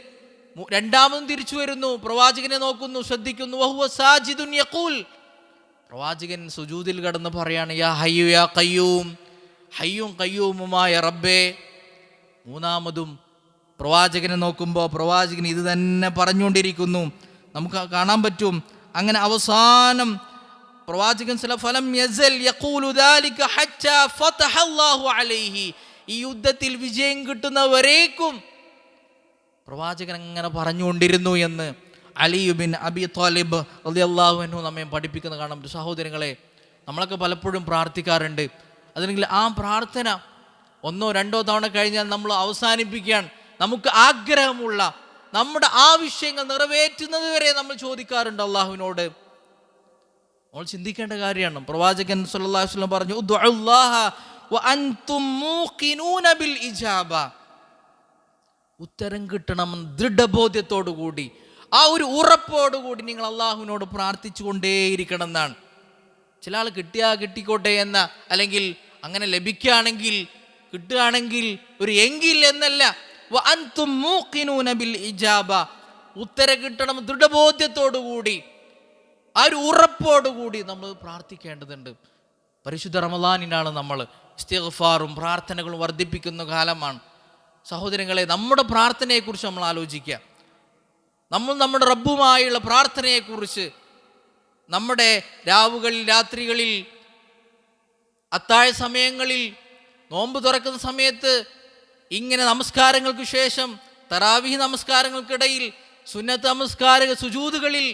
രണ്ടാമതും തിരിച്ചു വരുന്നു, പ്രവാചകനെ നോക്കുന്നു, ശ്രദ്ധിക്കുന്നു. വഹുവ സാജിദുൻ യഖൂൽ, പ്രവാചകൻ സുജൂദിൽ കിടന്ന് പറയാണ്, യാ ഹയ്യു യാ ഖയ്യൂം, ഹയ്യും ഖയ്യൂമുമായ റബ്ബേ. മൂന്നാമതും പ്രവാചകനെ നോക്കുമ്പോൾ പ്രവാചകൻ ഇത് തന്നെ പറഞ്ഞുകൊണ്ടിരിക്കുന്നു. നമുക്ക് കാണാൻ പറ്റും. അങ്ങനെ അവസാനം പ്രവാചകൻ ഫലം യസൽ യഖൂലു ദാലിക ഹത്താ ഫതഹല്ലാഹു അലൈഹി, ഈ യുദ്ധത്തിൽ വിജയം കിട്ടുന്നവരേക്കും പ്രവാചകൻ അങ്ങനെ പറഞ്ഞുകൊണ്ടിരുന്നു എന്ന് അലി ബിൻ അബി ത്വാലിബ് റളിയല്ലാഹു അൻഹു നമ്മെ പഠിപ്പിക്കുന്ന കാണാൻ പറ്റും. സഹോദരങ്ങളെ, നമ്മളൊക്കെ പലപ്പോഴും പ്രാർത്ഥിക്കാറുണ്ട്. അതിനെങ്കിൽ ആ പ്രാർത്ഥന ഒന്നോ രണ്ടോ തവണ കഴിഞ്ഞാൽ നമ്മൾ അവസാനിപ്പിക്കാൻ, നമുക്ക് ആഗ്രഹമുള്ള നമ്മുടെ ആവശ്യങ്ങൾ നിറവേറ്റുന്നത് വരെ നമ്മൾ ചോദിക്കാറുണ്ട് അള്ളാഹുവിനോട്. നമ്മൾ ചിന്തിക്കേണ്ട കാര്യമാണ്. പ്രവാചകൻ സല്ലല്ലാഹു അലൈഹി വസല്ലം പറഞ്ഞു, ഉദ്ഉല്ലാഹ വഅൻതും മൂഖിനൂന ബിൽ ഇജാബ, ഉത്തരം കിട്ടണമെന്ന് ദൃഢബോധ്യത്തോടു കൂടി, ആ ഒരു ഉറപ്പോടുകൂടി നിങ്ങൾ അള്ളാഹുവിനോട് പ്രാർത്ഥിച്ചു കൊണ്ടേയിരിക്കണം എന്നാണ്. ചില ആൾ കിട്ടിയാ കിട്ടിക്കോട്ടെ എന്ന, അല്ലെങ്കിൽ അങ്ങനെ ലഭിക്കുകയാണെങ്കിൽ കിട്ടുകയാണെങ്കിൽ ഒരു എങ്കിൽ എന്നല്ല, വഅൻതും മൂഖിനൂന ബിൽ ഇജാബ, ഉത്തരം കിട്ടണം ദൃഢബോധ്യത്തോടു കൂടി, ആ ഒരു ഉറപ്പോടുകൂടി നമ്മൾ പ്രാർത്ഥിക്കേണ്ടതുണ്ട്. പരിശുദ്ധ റമളാനിനാണ് നമ്മൾ ഇസ്തിഗ്ഫാറും പ്രാർത്ഥനകളും വർദ്ധിപ്പിക്കുന്ന കാലമാണ്. സഹോദരങ്ങളെ, നമ്മുടെ പ്രാർത്ഥനയെക്കുറിച്ച് നമ്മൾ ആലോചിക്കുക. നമ്മൾ നമ്മുടെ റബ്ബുമായുള്ള പ്രാർത്ഥനയെക്കുറിച്ച് നമ്മുടെ രാവുകളിൽ, രാത്രികളിൽ, അത്താഴ സമയങ്ങളിൽ, നോമ്പ് തുറക്കുന്ന സമയത്ത്, ഇങ്ങനെ നമസ്കാരങ്ങൾക്ക് ശേഷം, തറാവീഹ് നമസ്കാരങ്ങൾക്കിടയിൽ, സുന്നത്ത് നമസ്കാര സുജൂദുകളിൽ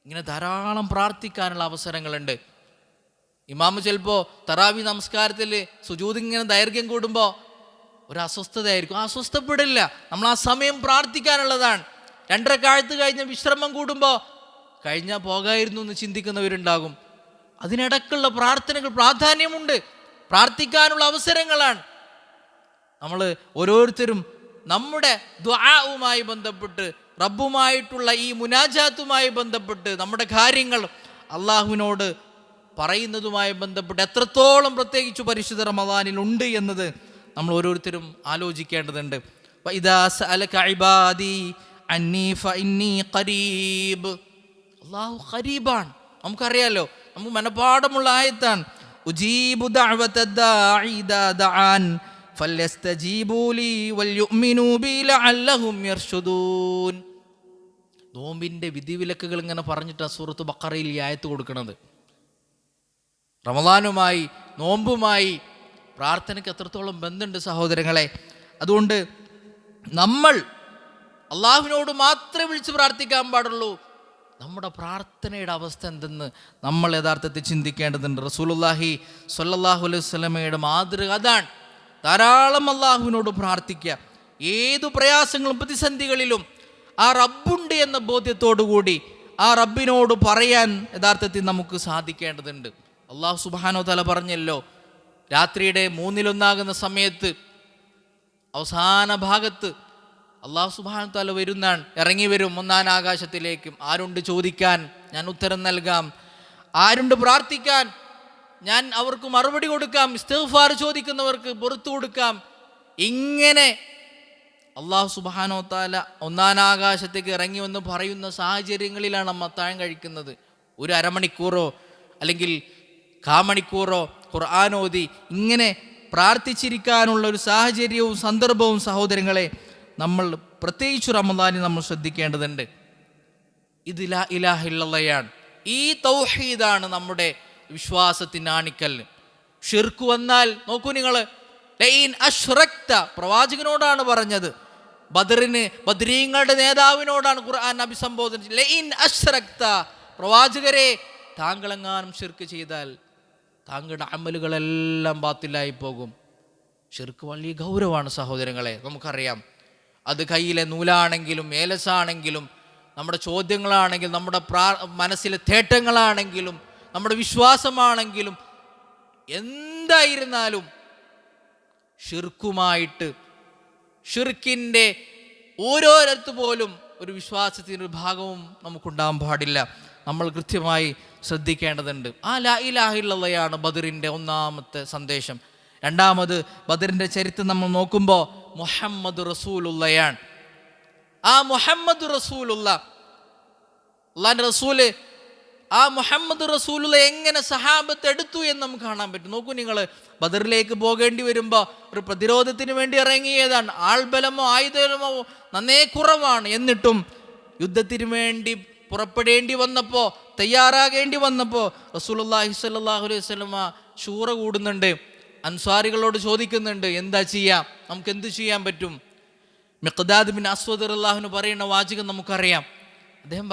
ഇങ്ങനെ ധാരാളം പ്രാർത്ഥിക്കാനുള്ള അവസരങ്ങളുണ്ട്. ഇമാമ് ചിലപ്പോൾ തറാവീഹ് നമസ്കാരത്തിൽ സുജൂദ് ഇങ്ങനെ ദൈർഘ്യം കൂടുമ്പോൾ ഒരു അസ്വസ്ഥതയായിരിക്കും. അസ്വസ്ഥപ്പെടില്ല, നമ്മൾ ആ സമയം പ്രാർത്ഥിക്കാനുള്ളതാണ്. 2 റക്അത്ത് കഴിഞ്ഞ് വിശ്രമം കൂടുമ്പോൾ കഴിഞ്ഞാൽ പോകായിരുന്നു എന്ന് ചിന്തിക്കുന്നവരുണ്ടാകും. അതിനിടക്കുള്ള പ്രാർത്ഥനകൾ പ്രാധാന്യമുണ്ട്, പ്രാർത്ഥിക്കാനുള്ള അവസരങ്ങളാണ്. നമ്മൾ ഓരോരുത്തരും നമ്മുടെ ദുആവുമായി ബന്ധപ്പെട്ട്, റബ്ബുമായിട്ടുള്ള ഈ മുനാജാത്തുമായി ബന്ധപ്പെട്ട്, നമ്മുടെ കാര്യങ്ങൾ അള്ളാഹുവിനോട് പറയുന്നതുമായി ബന്ധപ്പെട്ട് എത്രത്തോളം പ്രത്യേകിച്ച് പരിശുദ്ധ റമളാനിൽ ഉണ്ട് എന്നത് നമ്മൾ ഓരോരുത്തരും ആലോചിക്കേണ്ടതുണ്ട്. വഇദാ സഅലക ഇബാദി അന്നി ഫഇന്നി ഖരീബ്, അല്ലാഹു ഖരീബാണ്. നമുക്കറിയാലോ, നമുക്ക് മനപാഠമുള്ള ആയത്താണ്. ഉജീബു ദഅവത ദാഇ ഇദാ ദഅൻ ഫല്യസ്തജീബൂ ലീ വൽയുഅ്മിനൂ ബി ലഅല്ലഹും യർഷുദൂൻ. നോമ്പിൻ്റെ വിധിവിലക്കുകൾ ഇങ്ങനെ പറഞ്ഞിട്ടാണ് സൂറത്ത് ബഖറയിൽ ഈ ആയത്ത് കൊടുക്കുന്നത്. റമളാനുമായി, നോമ്പുമായി പ്രാർത്ഥനയ്ക്ക് എത്രത്തോളം ബന്ധമുണ്ട് സഹോദരങ്ങളെ. അതുകൊണ്ട് നമ്മൾ അള്ളാഹുവിനോട് മാത്രമേ വിളിച്ച് പ്രാർത്ഥിക്കാൻ പാടുള്ളൂ. നമ്മുടെ പ്രാർത്ഥനയുടെ അവസ്ഥ എന്തെന്ന് നമ്മൾ യഥാർത്ഥത്തിൽ ചിന്തിക്കേണ്ടതുണ്ട്. റസൂലുള്ളാഹി സ്വല്ലല്ലാഹു അലൈഹി വസല്ലമയുടെ മാതൃക അതാണ്. ധാരാളം അള്ളാഹുവിനോട് പ്രാർത്ഥിക്കുക. ഏതു പ്രയാസങ്ങളും പ്രതിസന്ധികളിലും ആ റബ്ബുണ്ട് എന്ന ബോധ്യത്തോടു കൂടി ആ റബ്ബിനോട് പറയാൻ യഥാർത്ഥത്തിൽ നമുക്ക് സാധിക്കേണ്ടതുണ്ട്. അള്ളാഹു സുബ്ഹാനഹു വ തആല പറഞ്ഞല്ലോ, രാത്രിയുടെ 1/3 സമയത്ത് അവസാന ഭാഗത്ത് അള്ളാഹു സുബ്ഹാനഹു വ തആല വരുന്നാണ്, ഇറങ്ങി വരും 1-ാം ആകാശത്തിലേക്കും. ആരുണ്ട് ചോദിക്കാൻ, ഞാൻ ഉത്തരം നൽകാം. ആരുണ്ട് പ്രാർത്ഥിക്കാൻ, ഞാൻ അവർക്ക് മറുപടി കൊടുക്കാം. ഇസ്തിഗ്ഫാർ ചോദിക്കുന്നവർക്ക് പുറത്തു കൊടുക്കാം. ഇങ്ങനെ അള്ളാഹു സുബ്ഹാനഹു വ തആല 1-ാം ആകാശത്തേക്ക് ഇറങ്ങി വന്ന് പറയുന്ന സാഹചര്യങ്ങളിലാണ് നമ്മൾ അത്താഴം കഴിക്കുന്നത്. ഒരു അരമണിക്കൂറോ അല്ലെങ്കിൽ കാമണിക്കൂറോ ഖുർആൻ ഓതി ഇങ്ങനെ പ്രാർത്ഥിച്ചിരിക്കാനുള്ള ഒരു സാഹചര്യവും സന്ദർഭവും സഹോദരങ്ങളെ നമ്മൾ പ്രത്യേകിച്ച് റമളാനിൽ നമ്മൾ ശ്രദ്ധിക്കേണ്ടതുണ്ട്. ഇത് ലാ ഇലാഹ ഇല്ലല്ലാഹയാണ്. ഈ തൗഹീദാണ് നമ്മുടെ വിശ്വാസത്തിൻ്റെ ആണിക്കൽ. ഷിർക്ക് വന്നാൽ നോക്കൂ നിങ്ങൾ, ലൈൻ അശ്റക്ത പ്രവാചകനോടാണ് പറഞ്ഞത്. ബദരീങ്ങളുടെ നേതാവിനോടാണ് ഖുർആൻ അഭിസംബോധന ചെയ്തത്. ലൈൻ അശ്റക്ത, പ്രവാചകരെ താങ്കളെങ്ങാനും ഷിർക്ക് ചെയ്താൽ താങ്കളുടെ അമലുകളെല്ലാം ബാത്തിലായി പോകും. ഷിർക്ക് വലിയ ഗൗരവമാണ് സഹോദരങ്ങളെ. നമുക്കറിയാം, അത് കയ്യിലെ നൂലാണെങ്കിലും ഏലസാണെങ്കിലും നമ്മുടെ ചോദ്യങ്ങളാണെങ്കിലും നമ്മുടെ മനസ്സിലെ തേട്ടങ്ങളാണെങ്കിലും നമ്മുടെ വിശ്വാസമാണെങ്കിലും എന്തായിരുന്നാലും ഷിർക്കുമായിട്ട്, ഷിർക്കിൻ്റെ ഓരോരുത്തർ പോലും ഒരു വിശ്വാസത്തിൻ്റെ ഒരു ഭാഗവും നമുക്കുണ്ടാകാൻ പാടില്ല. നമ്മൾ കൃത്യമായി ശ്രദ്ധിക്കേണ്ടതുണ്ട്. ആ ലാ ഇലാഹ ഇല്ലല്ലാഹയാണ് ബദറിൻ്റെ ഒന്നാമത്തെ സന്ദേശം. രണ്ടാമത് ബദറിൻ്റെ ചരിത്രം നമ്മൾ നോക്കുമ്പോൾ മുഹമ്മദ് റസൂലുള്ളയാണ്. ആ മുഹമ്മദ് റസൂലുള്ള, അള്ളാഹിൻ്റെ റസൂല്, ആ മുഹമ്മദ് റസൂലുള്ള എങ്ങനെ സഹാബത്ത് എടുത്തു എന്ന് നമുക്ക് കാണാൻ പറ്റും. നോക്കൂ നിങ്ങൾ, ബദറിലേക്ക് പോകേണ്ടി വരുമ്പോൾ ഒരു പ്രതിരോധത്തിന് വേണ്ടി ഇറങ്ങിയതാണ്. ആൾബലമോ ആയുധമോ നന്നേ കുറവാണ്. എന്നിട്ടും യുദ്ധത്തിന് വേണ്ടി പുറപ്പെടേണ്ടി വന്നപ്പോൾ, തയ്യാറാകേണ്ടി വന്നപ്പോൾ റസൂലുള്ളാഹി സ്വല്ലല്ലാഹു അലൈഹി വസല്ലമ ശൂറ കൂടുന്നുണ്ട്. അൻസ്വാരികളോട് ചോദിക്കുന്നുണ്ട്, എന്താ ചെയ്യാം, നമുക്ക് എന്ത് ചെയ്യാൻ പറ്റും? മിഖ്ദാദ് ബിൻ അസ്വദ് റളിയല്ലാഹു പറയുന്ന വാചകം നമുക്കറിയാം. അദ്ദേഹം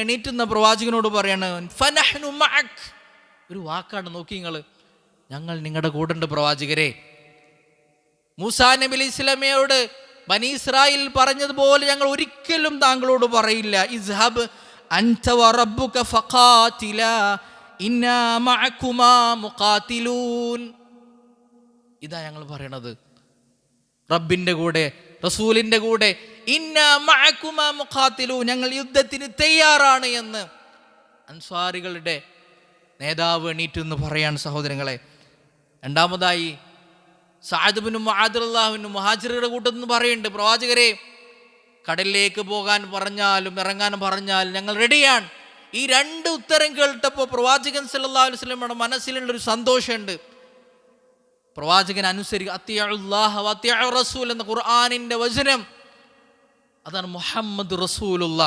എണീറ്റുന്ന പ്രവാചകനോട് പറയാണ്, ഫനഹ്നു മഅക്. ഒരു വാക്കാണ്, നോക്കി നിങ്ങൾ, ഞങ്ങൾ നിങ്ങളുടെ കൂടെ ഉണ്ട് പ്രവാചകരെ. മൂസാ നബി അലൈഹി സ്വലാമയോട് ബനി ഇസ്രായേൽ പറഞ്ഞതുപോലെ ഞങ്ങൾ ഒരിക്കലും താങ്കളോട് പറയില്ല, ഇസ്ഹബ് അൻത വറബ്ബുക ഫഖാതിലാ ഇന്നാ മഅകുമാ മുഖാതിലൂൻ. ഇതാ ഞങ്ങൾ പറയണത്, റബ്ബിൻ്റെ കൂടെ, റസൂലിൻ്റെ കൂടെ, ഇന്നാ മഅകുമാ മുഖാതിലൂൻ, ഞങ്ങൾ യുദ്ധത്തിന് തയ്യാറാണ് എന്ന് അൻസ്വാരികളുടെ നേതാവ് എണീറ്റ് എന്ന് പറയാണ് സഹോദരങ്ങളെ. രണ്ടാമതായി സഅദ് ബിൻ മുആദ് റളിയല്ലാഹു അൻഹു മുഹാജിറുകളുടെ കൂട്ടത്തിൽ നിന്ന് പറയുന്നുണ്ട്, പ്രവാചകരെ, കടലിലേക്ക് പോകാൻ പറഞ്ഞാലും ഇറങ്ങാൻ പറഞ്ഞാലും ഞങ്ങൾ റെഡിയാണ്. ഈ രണ്ട് ഉത്തരം കേട്ടപ്പോൾ പ്രവാചകൻ സല്ലല്ലാഹു അലൈഹി വസല്ലമയുടെ മനസ്സിലുള്ളൊരു സന്തോഷമുണ്ട്. പ്രവാചകൻ അനുസരിക്കുക, അത്തിയഉല്ലാഹ വഅത്തിയഉ റസൂൽ എന്ന ഖുർആനിൻ്റെ വചനം, അതാണ് മുഹമ്മദ് റസൂലുള്ള.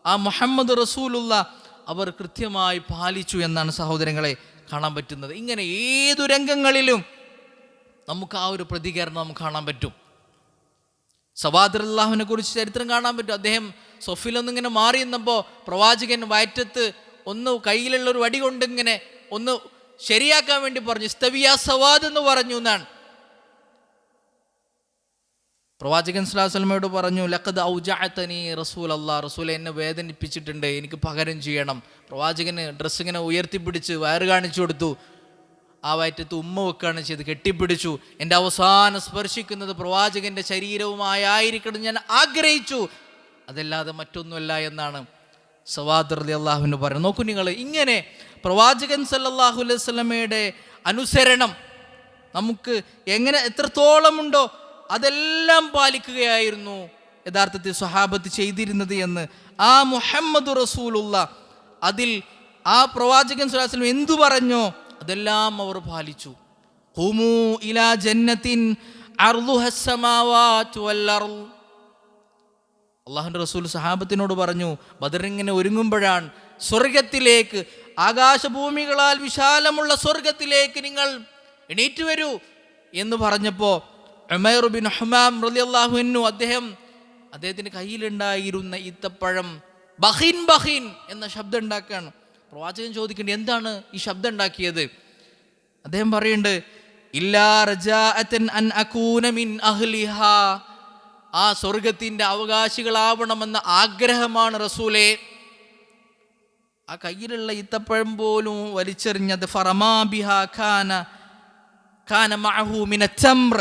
ആ മുഹമ്മദ് റസൂലുള്ള അവർ കൃത്യമായി പാലിച്ചു എന്നാണ് സഹോദരങ്ങളെ കാണാൻ പറ്റുന്നത്. ഇങ്ങനെ ഏതു രംഗങ്ങളിലും നമുക്ക് ആ ഒരു പ്രതികരണം നമുക്ക് കാണാൻ പറ്റും. സവാദ് റളിയല്ലാഹുവിനെ കുറിച്ച് ചരിത്രം കാണാൻ പറ്റും. അദ്ദേഹം സൊഫിലൊന്നിങ്ങനെ മാറി നിന്നപ്പോൾ പ്രവാചകൻ വയറ്റത്ത് ഒന്ന് കയ്യിലുള്ള ഒരു വടി കൊണ്ട് ഇങ്ങനെ ഒന്ന് ശരിയാക്കാൻ വേണ്ടി പറഞ്ഞു, ഇസ്തവിയ സവാദ് എന്ന് പറഞ്ഞു എന്നാണ്. പ്രവാചകൻ സ്വല്ലല്ലാഹു അലൈഹി വസല്ലമയോട് പറഞ്ഞു, ലഖദ് ഔജഅതനി റസൂലല്ലാഹ്, റസൂൽ എന്നെ വേദനിപ്പിച്ചിട്ടുണ്ട്, എനിക്ക് പകരം ചെയ്യണം. പ്രവാചകന് ഡ്രസ്സ് ഇങ്ങനെ ഉയർത്തിപ്പിടിച്ച് വയറ് കാണിച്ചു കൊടുത്തു. ആ വയറ്റത്ത് ഉമ്മ വെക്കുകയാണ് ചെയ്ത്, കെട്ടിപ്പിടിച്ചു. എൻ്റെ അവസാനം സ്പർശിക്കുന്നത് പ്രവാചകൻ്റെ ശരീരവുമായിരിക്കണം ഞാൻ ആഗ്രഹിച്ചു, അതല്ലാതെ മറ്റൊന്നുമല്ല എന്നാണ് സവാദ് റളിയല്ലാഹു അൻഹു പറയുന്നത്. നോക്കൂ നിങ്ങൾ, ഇങ്ങനെ പ്രവാചകൻ സല്ലല്ലാഹു അലൈഹി വസല്ലമയുടെ അനുസരണം നമുക്ക് എങ്ങനെ എത്രത്തോളമുണ്ടോ അതെല്ലാം പാലിക്കുകയായിരുന്നു യഥാർത്ഥത്തിൽ സ്വഹാബത്ത് ചെയ്തിരുന്നത് എന്ന് ആ മുഹമ്മദ് റസൂലുള്ള, അതിൽ ആ പ്രവാചകൻ സ്വല്ലല്ലാഹു അലൈഹി വസല്ലം എന്തു പറഞ്ഞോ അതെല്ലാം അവർ പാലിച്ചു. ഖുമൂ ഇലാ ജന്നത്തിൻ അർളുഹസ് സമാവാതു വൽ അർള്. അല്ലാഹുവിൻ്റെ റസൂൽ സഹാബത്തിനോട് പറഞ്ഞു, ബദറിങ്ങനെ ഒരുങ്ങുമ്പോഴാണ്, സ്വർഗത്തിലേക്ക്, ആകാശഭൂമികളാൽ വിശാലമുള്ള സ്വർഗത്തിലേക്ക് നിങ്ങൾ എണീറ്റ് വരൂ എന്ന് പറഞ്ഞപ്പോൾ ഉമൈർ ബിൻ ഹുമാം റളിയല്ലാഹു അൻഹു അദ്ദേഹത്തിൻ്റെ കയ്യിലുണ്ടായിരുന്ന ഈത്തപ്പഴം ബഖീൻ ബഖീൻ എന്ന ശബ്ദം ഉണ്ടാക്കുകയാണ്. പ്രവാചകൻ ചോദിക്കേണ്ടത്, എന്താണ് ഈ ശബ്ദം ഉണ്ടാക്കിയത്? അദ്ദേഹം പറയുന്നുണ്ട്, ഇല്ലാ റജാഅതൻ അൻ അകൂന മിൻ അഹ്ലിഹാ, ആ സ്വർഗത്തിൻ്റെ അവകാശികളാവണമെന്ന ആഗ്രഹമാണ് റസൂലേ. ആ കയ്യിലുള്ള ഈത്തപ്പഴം പോലും വലിച്ചെറിഞ്ഞത്, ഫറമാ ബിഹാ കാന മഅഹു മിന തംർ,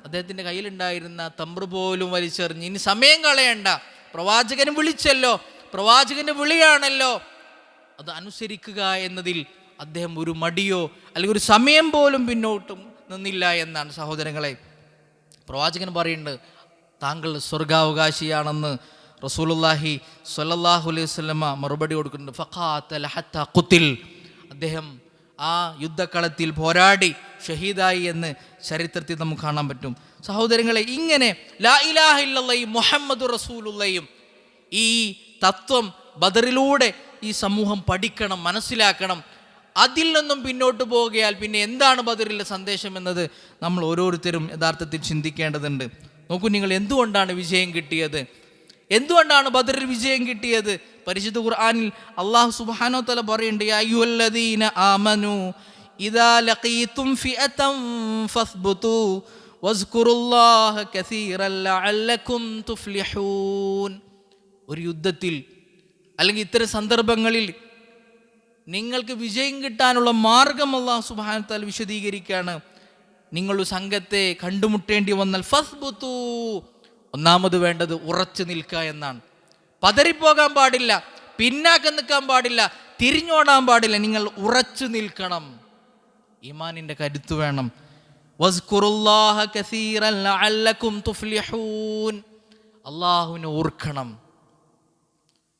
അദ്ദേഹത്തിൻ്റെ കയ്യിലുണ്ടായിരുന്ന തമ്പ്ര പോലും വലിച്ചെറിഞ്ഞ്, ഇനി സമയം കളയണ്ട, പ്രവാചകൻ വിളിച്ചല്ലോ, പ്രവാചകൻ്റെ വിളിയാണല്ലോ, അത് അനുസരിക്കുക എന്നതിൽ അദ്ദേഹം ഒരു മടിയോ അല്ലെങ്കിൽ ഒരു സമയം പോലും പിന്നോട്ടും നിന്നില്ല എന്നാണ് സഹോദരങ്ങളെ. പ്രവാചകൻ പറയുന്നുണ്ട്, താങ്കൾ സ്വർഗാവകാശിയാണെന്ന് റസൂലുള്ളാഹി സ്വല്ലല്ലാഹു അലൈഹി വസല്ലമ മറുപടി കൊടുക്കുന്നുണ്ട്. ഫഖാതല ഹത്താ ഖുതിൽ, അദ്ദേഹം ആ യുദ്ധക്കളത്തിൽ പോരാടി ഷഹീദായി എന്ന് ചരിത്രത്തിൽ നമുക്ക് കാണാൻ പറ്റും. സഹോദരങ്ങളെ, ഇങ്ങനെ ലാ ഇലാഹ ഇല്ലല്ലാഹ് മുഹമ്മദുർ റസൂലുള്ളാഹിയും ഈ തത്വം ബദറിലൂടെ ഈ സമൂഹം പഠിക്കണം, മനസ്സിലാക്കണം. അതിൽ നിന്നും പിന്നോട്ട് പോവുകയാൽ പിന്നെ എന്താണ് ബദറിലെ സന്ദേശം എന്നത് നമ്മൾ ഓരോരുത്തരും യഥാർത്ഥത്തിൽ ചിന്തിക്കേണ്ടതുണ്ട്. നോക്കൂ നിങ്ങൾ, എന്തുകൊണ്ടാണ് വിജയം കിട്ടിയത്? എന്തുകൊണ്ടാണ് ബദറിൽ വിജയം കിട്ടിയത്? പരിശുദ്ധ ഖുർആനിൽ അല്ലാഹു സുബ്ഹാനഹു വ തആല പറയുന്നുണ്ട്, യാ അയ്യുഹല്ലദീന ആമനൂ ഇദാ ലഖീതും ഫിഅതൻ ഫസ്ബുതു വസ്കുറുല്ലാഹ കസീറൻ ലഅല്ലകും തുഫ്ലിഹൂൻ. ഒരു യുദ്ധത്തിൽ അല്ലെങ്കിൽ ഇത്തരം സന്ദർഭങ്ങളിൽ നിങ്ങൾക്ക് വിജയം കിട്ടാനുള്ള മാർഗം അല്ലാഹു സുബ്ഹാനഹു വ തആല വിശദീകരിക്കുകയാണ്. നിങ്ങളൊരു സംഘത്തെ കണ്ടുമുട്ടേണ്ടി വന്നാൽ ഫസ്ബുതു, ഒന്നാമത് വേണ്ടത് ഉറച്ചു നിൽക്കുക എന്നാണ്. പതറിപ്പോകാൻ പാടില്ല, പിന്നാക്കം നിൽക്കാൻ പാടില്ല, തിരിഞ്ഞോടാൻ പാടില്ല. നിങ്ങൾ ഉറച്ചു നിൽക്കണം. ഈമാനിൻ്റെ കരുത്ത് വേണം. വസ്കുറുല്ലാഹ കസീറൻ ലഅല്ലകും തുഫ്ലിഹൂൻ. അള്ളാഹുവിനെ ഓർക്കണം.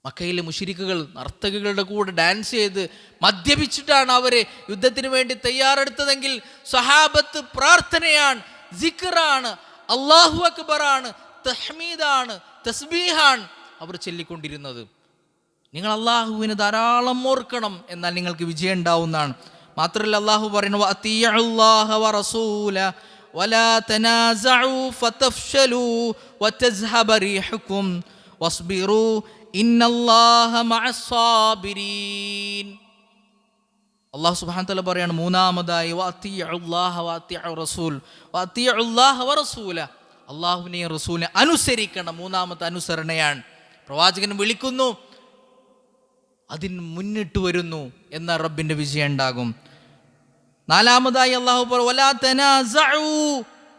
മക്കയിലെ മുശ്രിക്കുകൾ നർത്തകികളുടെ കൂടെ ഡാൻസ് ചെയ്ത് മദ്യപിച്ചിട്ടാണ് അവര് യുദ്ധത്തിന് വേണ്ടി തയ്യാറെടുത്തതെങ്കിൽ സഹാബത്ത് പ്രാർത്ഥനയാണ്, സിക്റാണ്, അല്ലാഹു അക്ബറാണ്, തഹ്മീദാണ്, തസ്ബീഹാണ് അവർ ചൊല്ലിക്കൊണ്ടിരുന്നത്. നിങ്ങൾ അള്ളാഹുവിനെ ധാരാളം ഓർക്കണം, എന്നാൽ നിങ്ങൾക്ക് വിജയം ഉണ്ടാവുന്നതാണ്. മാത്രമല്ല അള്ളാഹു പറയുന്നു വഅതിഉല്ലാഹ വറസൂല വലാ തനാസഉ ഫതഫ്ശലു വതസ്ഹബ റീഹുകും വസ്ബിറു ഇന്നല്ലാഹ മഅസ്സാബിരീൻ. അല്ലാഹു സുബ്ഹാനഹു വ തആല പറയാണ് മൂന്നാമതായി വഅതിഉല്ലാഹ വഅതിഉ റസൂൽ വഅതിഉല്ലാഹ വറസൂല. അള്ളാഹുവിനെയും റസൂലിനെ അനുസരിക്കണം. മൂന്നാമത്തെ അനുസരണയാണ്. പ്രവാചകൻ വിളിക്കുന്നു, അതിന് മുന്നിട്ട് വരുന്നു, എന്ന റബ്ബിന്റെ വിജയം ഉണ്ടാകും. നാലാമതായി അള്ളാഹു പറഞ്ഞു വലാ തനാസഉ,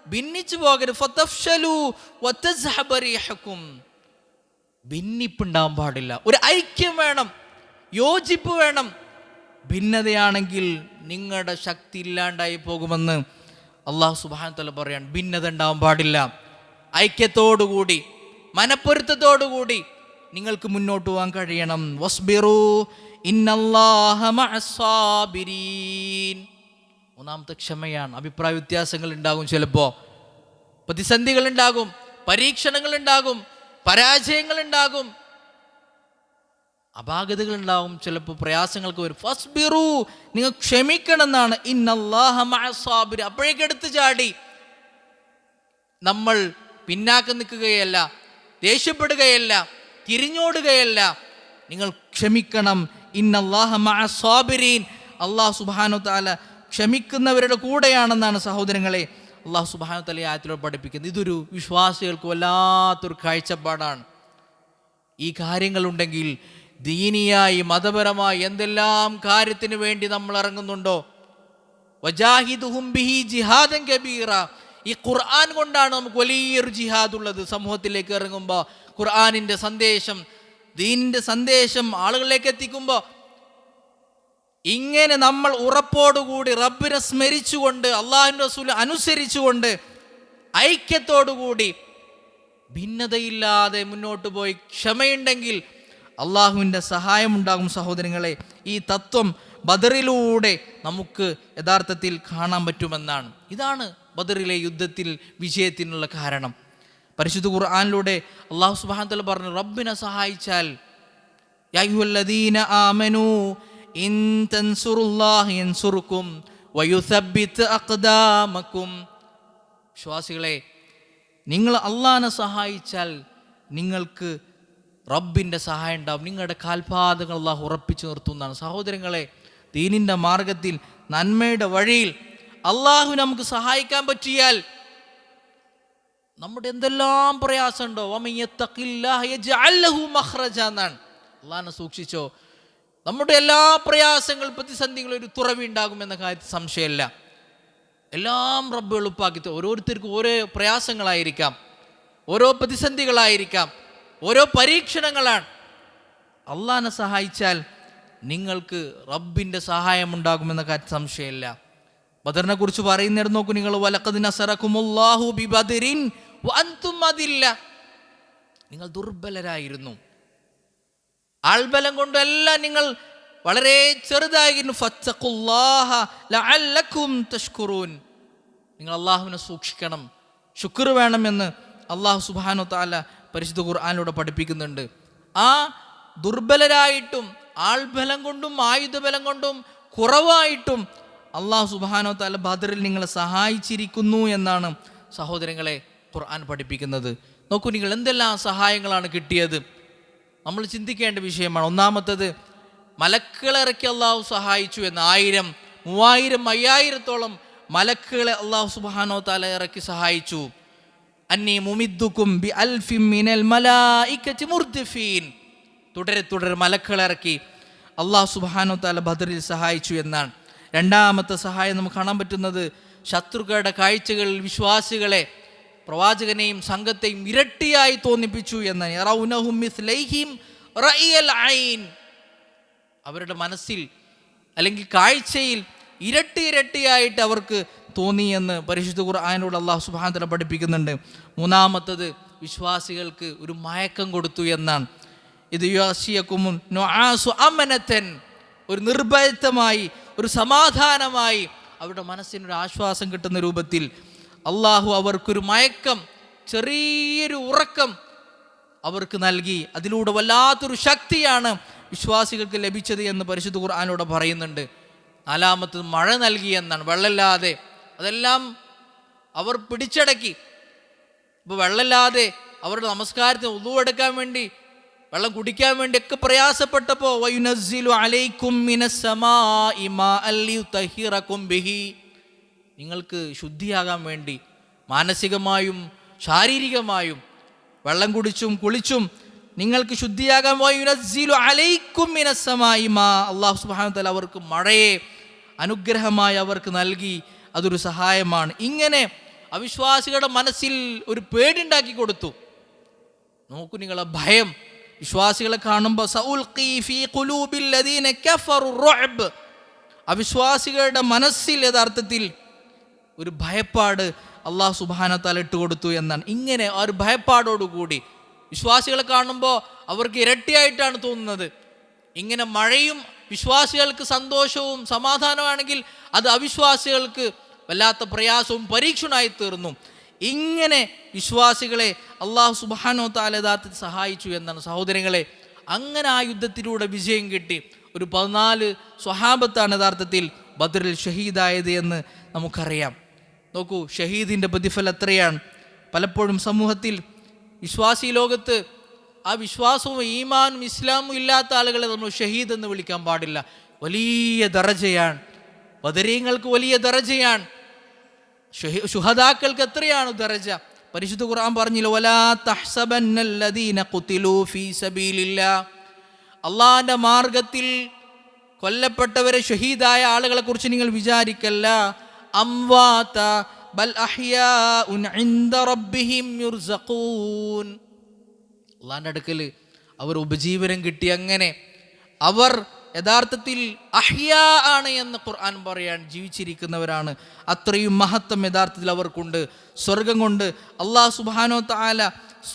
ഭിന്നിച്ചു പോകരുത്, ഫതഫ്ശലു വതസ്ഹബ റീഹുകും, ഭിന്നിപ്പുണ്ടാവാൻ പാടില്ല. ഒരു ഐക്യം വേണം, യോജിപ്പ് വേണം. ഭിന്നതയാണെങ്കിൽ നിങ്ങളുടെ ശക്തി ഇല്ലാണ്ടായി പോകുമെന്ന് അള്ളാഹു സുബ്ഹാനഹു വ തആല പറയാണ്. ഭിന്നത ഉണ്ടാവാൻ പാടില്ല. ഐക്യത്തോടുകൂടി മനപ്പൊരുത്തത്തോടുകൂടി നിങ്ങൾക്ക് മുന്നോട്ട് പോകാൻ കഴിയണം. വസ്ബിറു ഇന്നല്ലാഹ മഅസ്സാബിരീൻ. മൂന്നാമത്തെ ക്ഷമയാണ്. അഭിപ്രായ വ്യത്യാസങ്ങൾ ഉണ്ടാകും, ചിലപ്പോൾ പ്രതിസന്ധികൾ ഉണ്ടാകും, പരീക്ഷണങ്ങൾ ഉണ്ടാകും, പരാജയങ്ങൾ ഉണ്ടാകും, അപാകതകൾ ഉണ്ടാകും, ചിലപ്പോൾ പ്രയാസങ്ങൾക്ക് വരും. ഫസ്ബിറു, നിങ്ങൾ ക്ഷമിക്കണം എന്നാണ്. ഇന്നല്ലാഹ മഅസ്സാബിരീൻ. അപ്പോഴേക്ക് എടുത്തു ചാടി നമ്മൾ പിന്നാക്കം നിൽക്കുകയല്ല, ദേഷ്യപ്പെടുകയല്ല, തിരിഞ്ഞോടുകയല്ല. നിങ്ങൾ ക്ഷമിക്കണം. ഇന്നല്ലാഹ മഅസ്സാബിരീൻ. അല്ലാഹു സുബ്ഹാനഹു വ തആല ക്ഷമിക്കുന്നവരുടെ കൂടെയാണെന്നാണ് സഹോദരങ്ങളെ അല്ലാഹു സുബ്ഹാനഹു വ തആല ആയത്തിലൂടെ പഠിപ്പിക്കുന്നത്. ഇതൊരു വിശ്വാസികൾക്ക് വല്ലാത്തൊരു കാഴ്ചപ്പാടാണ്. ഈ കാര്യങ്ങളുണ്ടെങ്കിൽ ദീനിയായി മതപരമായി എന്തെല്ലാം കാര്യത്തിന് വേണ്ടി നമ്മൾ ഇറങ്ങുന്നുണ്ടോ, വജാഹിദുഹും ബിഹി ജിഹാദൻ കബീറ. ഈ ഖുർആൻ കൊണ്ടാണ് നമുക്ക് വലിയൊരു ജിഹാദ് ഉള്ളത്. സമൂഹത്തിലേക്ക് ഇറങ്ങുമ്പോൾ ഖുർആനിൻ്റെ സന്ദേശം, ദീനിൻ്റെ സന്ദേശം ആളുകളിലേക്ക് എത്തിക്കുമ്പോൾ ഇങ്ങനെ നമ്മൾ ഉറപ്പോടുകൂടി റബ്ബിനെ സ്മരിച്ചുകൊണ്ട് അള്ളാഹുവിൻ്റെ റസൂൽ അനുസരിച്ചുകൊണ്ട് ഐക്യത്തോടുകൂടി ഭിന്നതയില്ലാതെ മുന്നോട്ട് പോയി ക്ഷമയുണ്ടെങ്കിൽ അള്ളാഹുവിൻ്റെ സഹായം ഉണ്ടാകും. സഹോദരങ്ങളെ, ഈ തത്വം ബദറിലൂടെ നമുക്ക് യഥാർത്ഥത്തിൽ കാണാൻ പറ്റുമെന്നാണ്. ഇതാണ് ബദറിലെ യുദ്ധത്തിൽ വിജയത്തിനുള്ള കാരണം. പരിശുദ്ധ ഖുർആനിലൂടെ അല്ലാഹു സുബ്ഹാനഹു വ തആല പറഞ്ഞു, റബ്ബിനെ സഹായിച്ചാൽ യാ അയ്യുഹല്ലദീന ആമനൂ ഇൻ തൻസുറുല്ലാഹ യൻസുറുക്കും വയുസബ്ബിത് അഖ്ദാമക്കും. വിശ്വാസികളെ, നിങ്ങൾ അള്ളാഹിനെ സഹായിച്ചാൽ നിങ്ങൾക്ക് റബ്ബിൻ്റെ സഹായം ഉണ്ടാവും. നിങ്ങളുടെ കാൽപാദങ്ങൾ അള്ളാഹു ഉറപ്പിച്ചു നിർത്തുന്നതാണ്. സഹോദരങ്ങളെ, ദീനിൻ്റെ മാർഗത്തിൽ നന്മയുടെ വഴിയിൽ അള്ളാഹു നമുക്ക് സഹായിക്കാൻ പറ്റിയാൽ നമ്മുടെ എന്തെല്ലാം പ്രയാസമുണ്ടോ എന്നാണ്. അള്ളാഹിനെ സൂക്ഷിച്ചോ, നമ്മുടെ എല്ലാ പ്രയാസങ്ങൾ പ്രതിസന്ധികളും ഒരു തുറവി ഉണ്ടാകുമെന്ന കാര്യത്തിൽ സംശയമില്ല. എല്ലാം റബ്ബ് എളുപ്പാക്കി. ഓരോരുത്തർക്കും ഓരോ പ്രയാസങ്ങളായിരിക്കാം, ഓരോ പ്രതിസന്ധികളായിരിക്കാം, ഓരോ പരീക്ഷണങ്ങളാണ്. അള്ളാഹിനെ സഹായിച്ചാൽ നിങ്ങൾക്ക് റബ്ബിൻ്റെ സഹായം ഉണ്ടാകുമെന്ന കാര്യത്തിൽ സംശയമില്ല. ബദറിനെ കുറിച്ച് പറയുന്നിടത്ത് നോക്കൂ നിങ്ങൾ, വലഖദ് നസറകുമുല്ലാഹു ബിബദരിൻ വഅൻതും അദില്ല. നിങ്ങൾ ദുർബലരായിരുന്നു, ആൾബലം കൊണ്ടല്ല, നിങ്ങൾ വളരെ ചെറുതായിരുന്നു. ഫത്തഖുല്ലാഹ ലഅല്ലകും തഷ്കുറൂൻ. നിങ്ങൾ അള്ളാഹുവിനെ സൂക്ഷിക്കണം, ശുക്ർ വേണമെന്ന് അള്ളാഹു സുബ്ഹാനഹു വ തആല പരിശുദ്ധ ഖുർആനിലൂടെ പഠിപ്പിക്കുന്നുണ്ട്. ആ ദുർബലരായിട്ടും ആൾബലം കൊണ്ടും ആയുധബലം കൊണ്ടും കുറവായിട്ടും അള്ളാഹു സുബ്ഹാനഹു വ തആല ബദറിൽ നിങ്ങളെ സഹായിച്ചിരിക്കുന്നു എന്നാണ് സഹോദരങ്ങളെ ഖുർആൻ പഠിപ്പിക്കുന്നത്. നോക്കൂ നിങ്ങൾ, എന്തെല്ലാം സഹായങ്ങളാണ് കിട്ടിയത്, നമ്മൾ ചിന്തിക്കേണ്ട വിഷയമാണ്. ഒന്നാമത്തേത്, മലക്കുകളെ ഇറക്കി അള്ളാഹു സഹായിച്ചു എന്ന്. 1000, 3000, 5000-ഓളം മലക്കുകളെ അള്ളാഹു സുബ്ഹാനഹു വ തആല ഇറക്കി സഹായിച്ചു. അന്നി മുമിദ്ദുക്കും ബി അൽഫിൻ മിനൽ മലായികതി മുർദിഫീൻ. തുടരെ മലക്കുകളെ ഇറക്കി അള്ളാഹു സുബ്ഹാനഹു വ തആല ബദറിൽ സഹായിച്ചു എന്നാണ്. രണ്ടാമത്തെ സഹായം നമുക്ക് കാണാൻ പറ്റുന്നത്, ശത്രുക്കളുടെ കാഴ്ചകളിൽ വിശ്വാസികളെ പ്രവാചകനെയും സംഘത്തെയും ഇരട്ടിയായി തോന്നിപ്പിച്ചു എന്ന്. യറൗനഹും മിസ്ലൈഹിം റഅയൽ ഐൻ, അവരുടെ മനസ്സിൽ അല്ലെങ്കിൽ കാഴ്ചയിൽ ഇരട്ടിയായിട്ട് അവർക്ക് തോന്നി എന്ന് പരിശുദ്ധ ഖുർആനിലൂടെ അല്ലാഹു സുബ്ഹാനഹു വ തആല പഠിപ്പിക്കുന്നുണ്ട്. മൂന്നാമത്തത്, വിശ്വാസികൾക്ക് ഒരു മയക്കം കൊടുത്തു എന്നാണ്. ഇത് യഅസിയകുമുൻ നുആസു അമനതൻ, ഒരു നിർഭയത്വമായി, ഒരു സമാധാനമായി, അവരുടെ മനസ്സിനൊരു ആശ്വാസം കിട്ടുന്ന രൂപത്തിൽ അള്ളാഹു അവർക്കൊരു മയക്കം, ചെറിയൊരു ഉറക്കം അവർക്ക് നൽകി. അതിലൂടെ വല്ലാത്തൊരു ശക്തിയാണ് വിശ്വാസികൾക്ക് ലഭിച്ചത് എന്ന് പരിശുദ്ധ ഖുർആനിലൂടെ പറയുന്നുണ്ട്. നാലാമത്തത് മഴ നൽകി എന്നാണ്. വെള്ളമില്ലാതെ അതെല്ലാം അവർ പിടിച്ചടക്കി. ഇപ്പോൾ വെള്ളമില്ലാതെ അവരുടെ നമസ്കാരത്തിന് ഉളൂ എടുക്കാൻ വേണ്ടി, വെള്ളം കുടിക്കാൻ വേണ്ടി ഒക്കെ പ്രയാസപ്പെട്ടപ്പോൾ വയുനസ്സിലു അലൈക്കും മിനസ്സമാഇ മാഅൻ ലിയുതഹിറകും ബിഹി, നിങ്ങൾക്ക് ശുദ്ധിയാകാൻ വേണ്ടി മാനസികമായും ശാരീരികമായും വെള്ളം കുടിച്ചും കുളിച്ചും നിങ്ങൾക്ക് ശുദ്ധിയാകാൻ വയുനസ്സിലു അലൈക്കും മിനസ്സമാഇ മാ, അല്ലാഹു സുബ്ഹാനഹു വ തആല അവർക്ക് മഴയെ അനുഗ്രഹമായി അവർക്ക് നൽകി. അതൊരു സഹായമാണ്. ഇങ്ങനെ അവിശ്വാസികളുടെ മനസ്സിൽ ഒരു പേടിയുണ്ടാക്കി കൊടുത്തു. നോക്കൂ നിങ്ങളെ ഭയം, വിശ്വാസികളെ കാണുമ്പോൾ സഉൽഖി ഫീ ഖുലൂബിൽ ലദീന കഫറു റുഅബ്, അവിശ്വാസികളുടെ മനസ്സിൽ യഥാർത്ഥത്തിൽ ഒരു ഭയപ്പാട് അല്ലാഹു സുബ്ഹാനഹു വ തആല ഇട്ടുകൊടുത്തു എന്നാണ്. ഇങ്ങനെ ആ ഒരു ഭയപ്പാടോടുകൂടി വിശ്വാസികളെ കാണുമ്പോൾ അവർക്ക് ഇരട്ടിയായിട്ടാണ് തോന്നുന്നത്. ഇങ്ങനെ മഴയും വിശ്വാസികൾക്ക് സന്തോഷവും സമാധാനമാണെങ്കിൽ അത് അവിശ്വാസികൾക്ക് വല്ലാത്ത പ്രയാസവും പരീക്ഷണമായി തീർന്നു. ഇങ്ങനെ വിശ്വാസികളെ അല്ലാഹു സുബ്ഹാനഹു വ തആല യഥാർത്ഥത്തിൽ സഹായിച്ചു എന്നാണ്. സഹോദരങ്ങളെ, അങ്ങനെ ആ യുദ്ധത്തിലൂടെ വിജയം കിട്ടി. ഒരു 14 സ്വഹാബത്താണ് യഥാർത്ഥത്തിൽ ബദറിൽ ഷഹീദായത് എന്ന് നമുക്കറിയാം. നോക്കൂ, ഷഹീദിൻ്റെ പ്രതിഫലം എത്രയാണ്. പലപ്പോഴും സമൂഹത്തിൽ വിശ്വാസി ലോകത്ത് ആ വിശ്വാസവും ഈമാനും ഇസ്ലാമും ഇല്ലാത്ത ആളുകളെ നമ്മൾ ഷഹീദ് എന്ന് വിളിക്കാൻ പാടില്ല. വലിയ ദറജയാണ്, ബദരീങ്ങൾക്ക് വലിയ ദറജയാണ്, ശുഹദാക്കൾക്ക് എത്രയാണ് ദറജ. പരിശുദ്ധ ഖുർആൻ പറഞ്ഞില്ല, വലാ തഹ്സബന്നല്ലദീന ഖുതിലൂ ഫീ സബീലില്ലാഹ്, അള്ളാഹിൻ്റെ മാർഗത്തിൽ കൊല്ലപ്പെട്ടവരെ ഷഹീദായ ആളുകളെ കുറിച്ച് നിങ്ങൾ വിചാരിക്കല്ല. അംവാത ബൽ അഹ്യാഉൻ ഇൻദ റബ്ബിഹിം യുർസഖൂൻ, അള്ളാഹിൻ്റെ അടുക്കൽ അവർ ഉപജീവനം കിട്ടി. അങ്ങനെ അവർ യഥാർത്ഥത്തിൽ അഹ്യാ ആണ് എന്ന് ഖുർആൻ പറയാൻ, ജീവിച്ചിരിക്കുന്നവരാണ്. അത്രയും മഹത്വം യഥാർത്ഥത്തിൽ അവർക്കുണ്ട്. സ്വർഗം കൊണ്ട് അല്ലാഹു സുബ്ഹാനഹു വ തആല